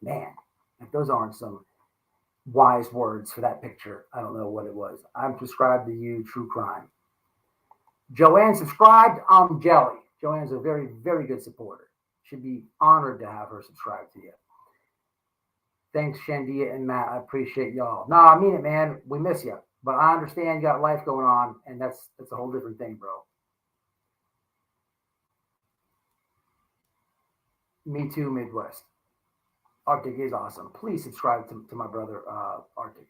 Man, if those aren't some wise words for that picture, I don't know what it was. I'm subscribed to you, true crime. Joanne subscribed. I'm jelly. Joanne's a very, very good supporter. Should be honored to have her subscribe to you. Thanks, Shandia and Matt. I appreciate y'all. No, I mean it, man. We miss you. But I understand you got life going on, and that's a whole different thing, bro. Me too, Midwest. Arctic is awesome. Please subscribe to my brother, Arctic.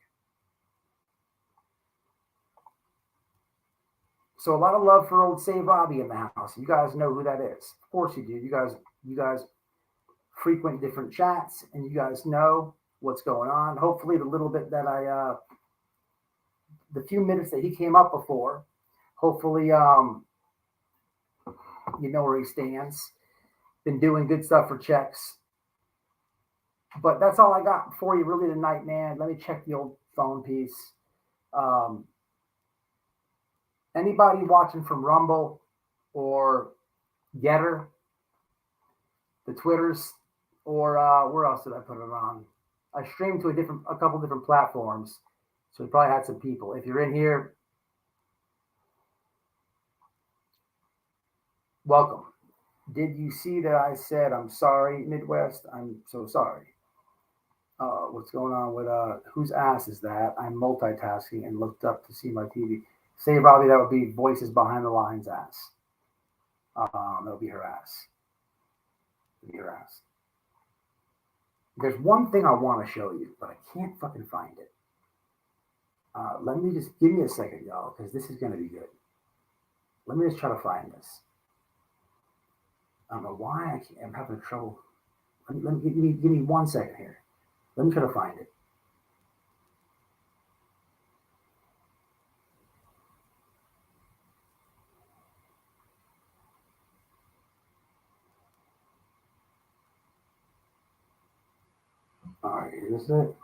So a lot of love for old Save Robbie in the house. You guys know who that is. Of course you do. You guys frequent different chats, and you guys know what's going on. Hopefully the little bit that the few minutes that he came up before, hopefully you know where he stands. Been doing good stuff for checks. But that's all I got for you really tonight, man. Let me check the old phone piece. Anybody watching from Rumble or Getter, the Twitters, or where else did I put it on? I streamed to a couple different platforms, so we probably had some people. If you're in here, welcome. Did you see that I said I'm sorry, Midwest? I'm so sorry. What's going on with whose ass is that? I'm multitasking and looked up to see my TV. Say, Robbie, that would be Voices Behind the Lines ass. That'll be her ass. It'll be her ass. There's one thing I want to show you, but I can't fucking find it. Let me just give me a second, y'all, because this is going to be good. Let me just try to find this. I don't know why I'm having trouble. Give me 1 second here. Let me try to find it. All right, is it?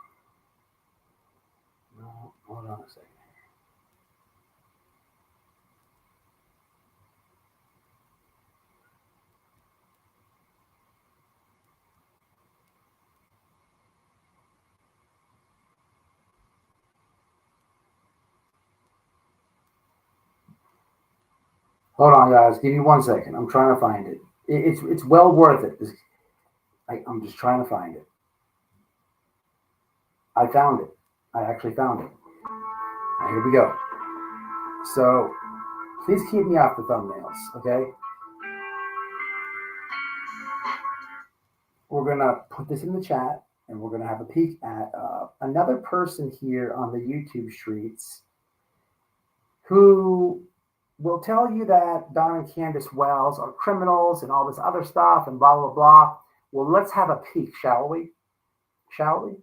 No, hold on a second. Hold on, guys. Give me 1 second. I'm trying to find it. It's well worth it. I'm just trying to find it. I found it. I actually found it. Now, here we go. So please keep me off the thumbnails, okay? We're going to put this in the chat, and we're going to have a peek at another person here on the YouTube streets who will tell you that Don and Candace Wells are criminals and all this other stuff and blah, blah, blah. Well, let's have a peek, shall we? Shall we?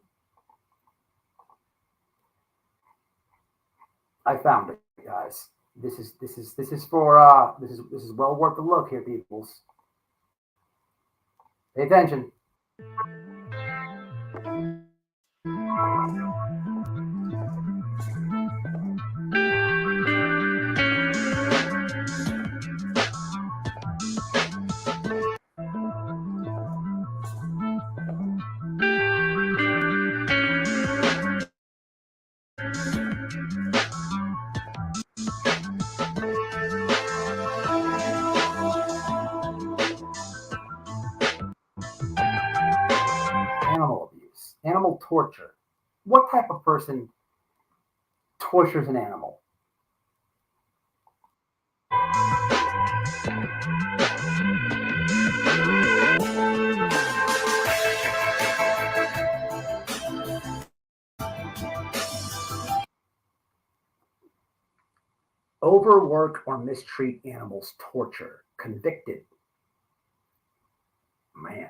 I found it, guys. This is well worth the look here, peoples. Pay attention. Animal abuse, animal torture. What type of person tortures an animal? Overwork or mistreat animals, torture, convicted. Man.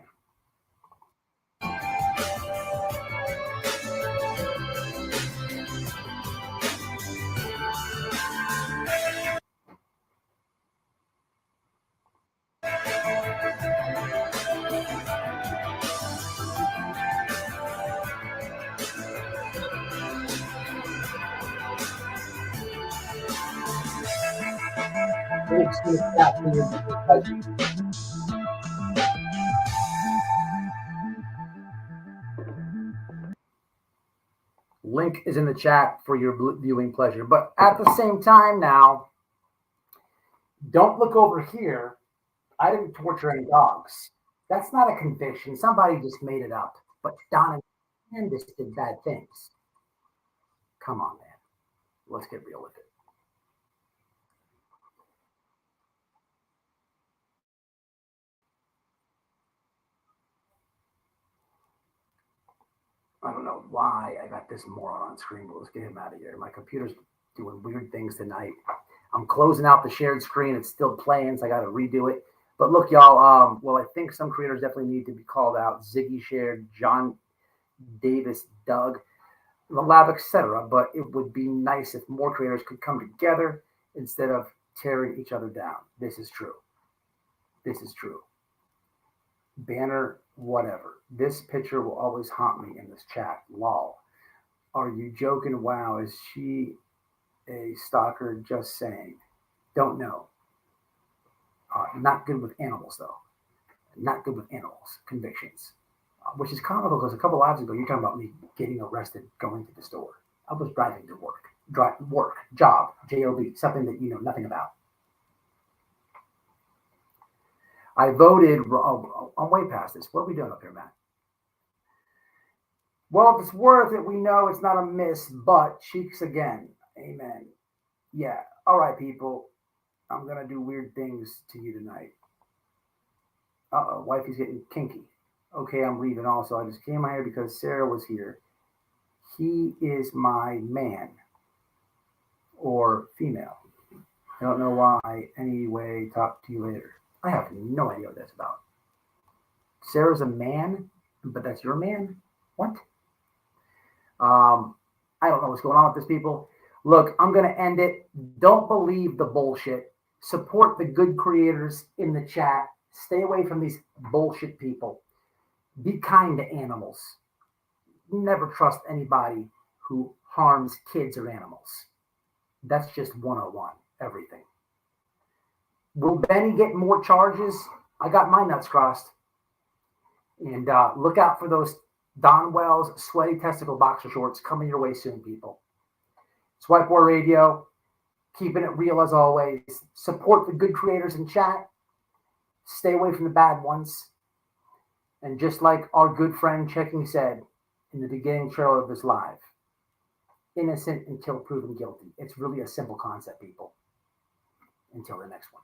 Link is in the chat for your viewing pleasure. But at the same time now, don't look over here. I didn't torture any dogs. That's not a conviction. Somebody just made it up. But Don and Candace did bad things. Come on, man. Let's get real with it. I don't know why I got this moron on screen, but let's get him out of here. My computer's doing weird things tonight. I'm closing out the shared screen. It's still playing, so I got to redo it. But look, y'all, well, I think some creators definitely need to be called out. Ziggy shared, John Davis, Doug, the lab, etc. But it would be nice if more creators could come together instead of tearing each other down. This is true. This is true. Banner, whatever. This picture will always haunt me in this chat. Lol. Are you joking? Wow, is she a stalker? Just saying. Don't know. Not good with animals, though. Not good with animals. Convictions. Which is comical because a couple lives ago, you're talking about me getting arrested going to the store. I was driving to work. Job, J-O-B, something that you know nothing about. I voted. I'm way past this. What are we doing up here, Matt? Well, if it's worth it, we know it's not a miss, but cheeks again. Amen. Yeah. All right, people. I'm going to do weird things to you tonight. Uh-oh. Wifey's getting kinky. Okay, I'm leaving also. I just came out here because Sarah was here. He is my man or female. I don't know why. Anyway, talk to you later. I have no idea what that's about. Sarah's a man, but that's your man? What? I don't know what's going on with this, people. Look, I'm going to end it. Don't believe the bullshit. Support the good creators in the chat. Stay away from these bullshit people. Be kind to animals. Never trust anybody who harms kids or animals. That's just 101, everything. Will Benny get more charges? I got my nuts crossed. And look out for those Don Wells sweaty testicle boxer shorts coming your way soon, people. It's White Boy Radio. Keeping it real as always. Support the good creators in chat. Stay away from the bad ones. And just like our good friend Checking said in the beginning trailer of this live, innocent until proven guilty. It's really a simple concept, people. Until the next one.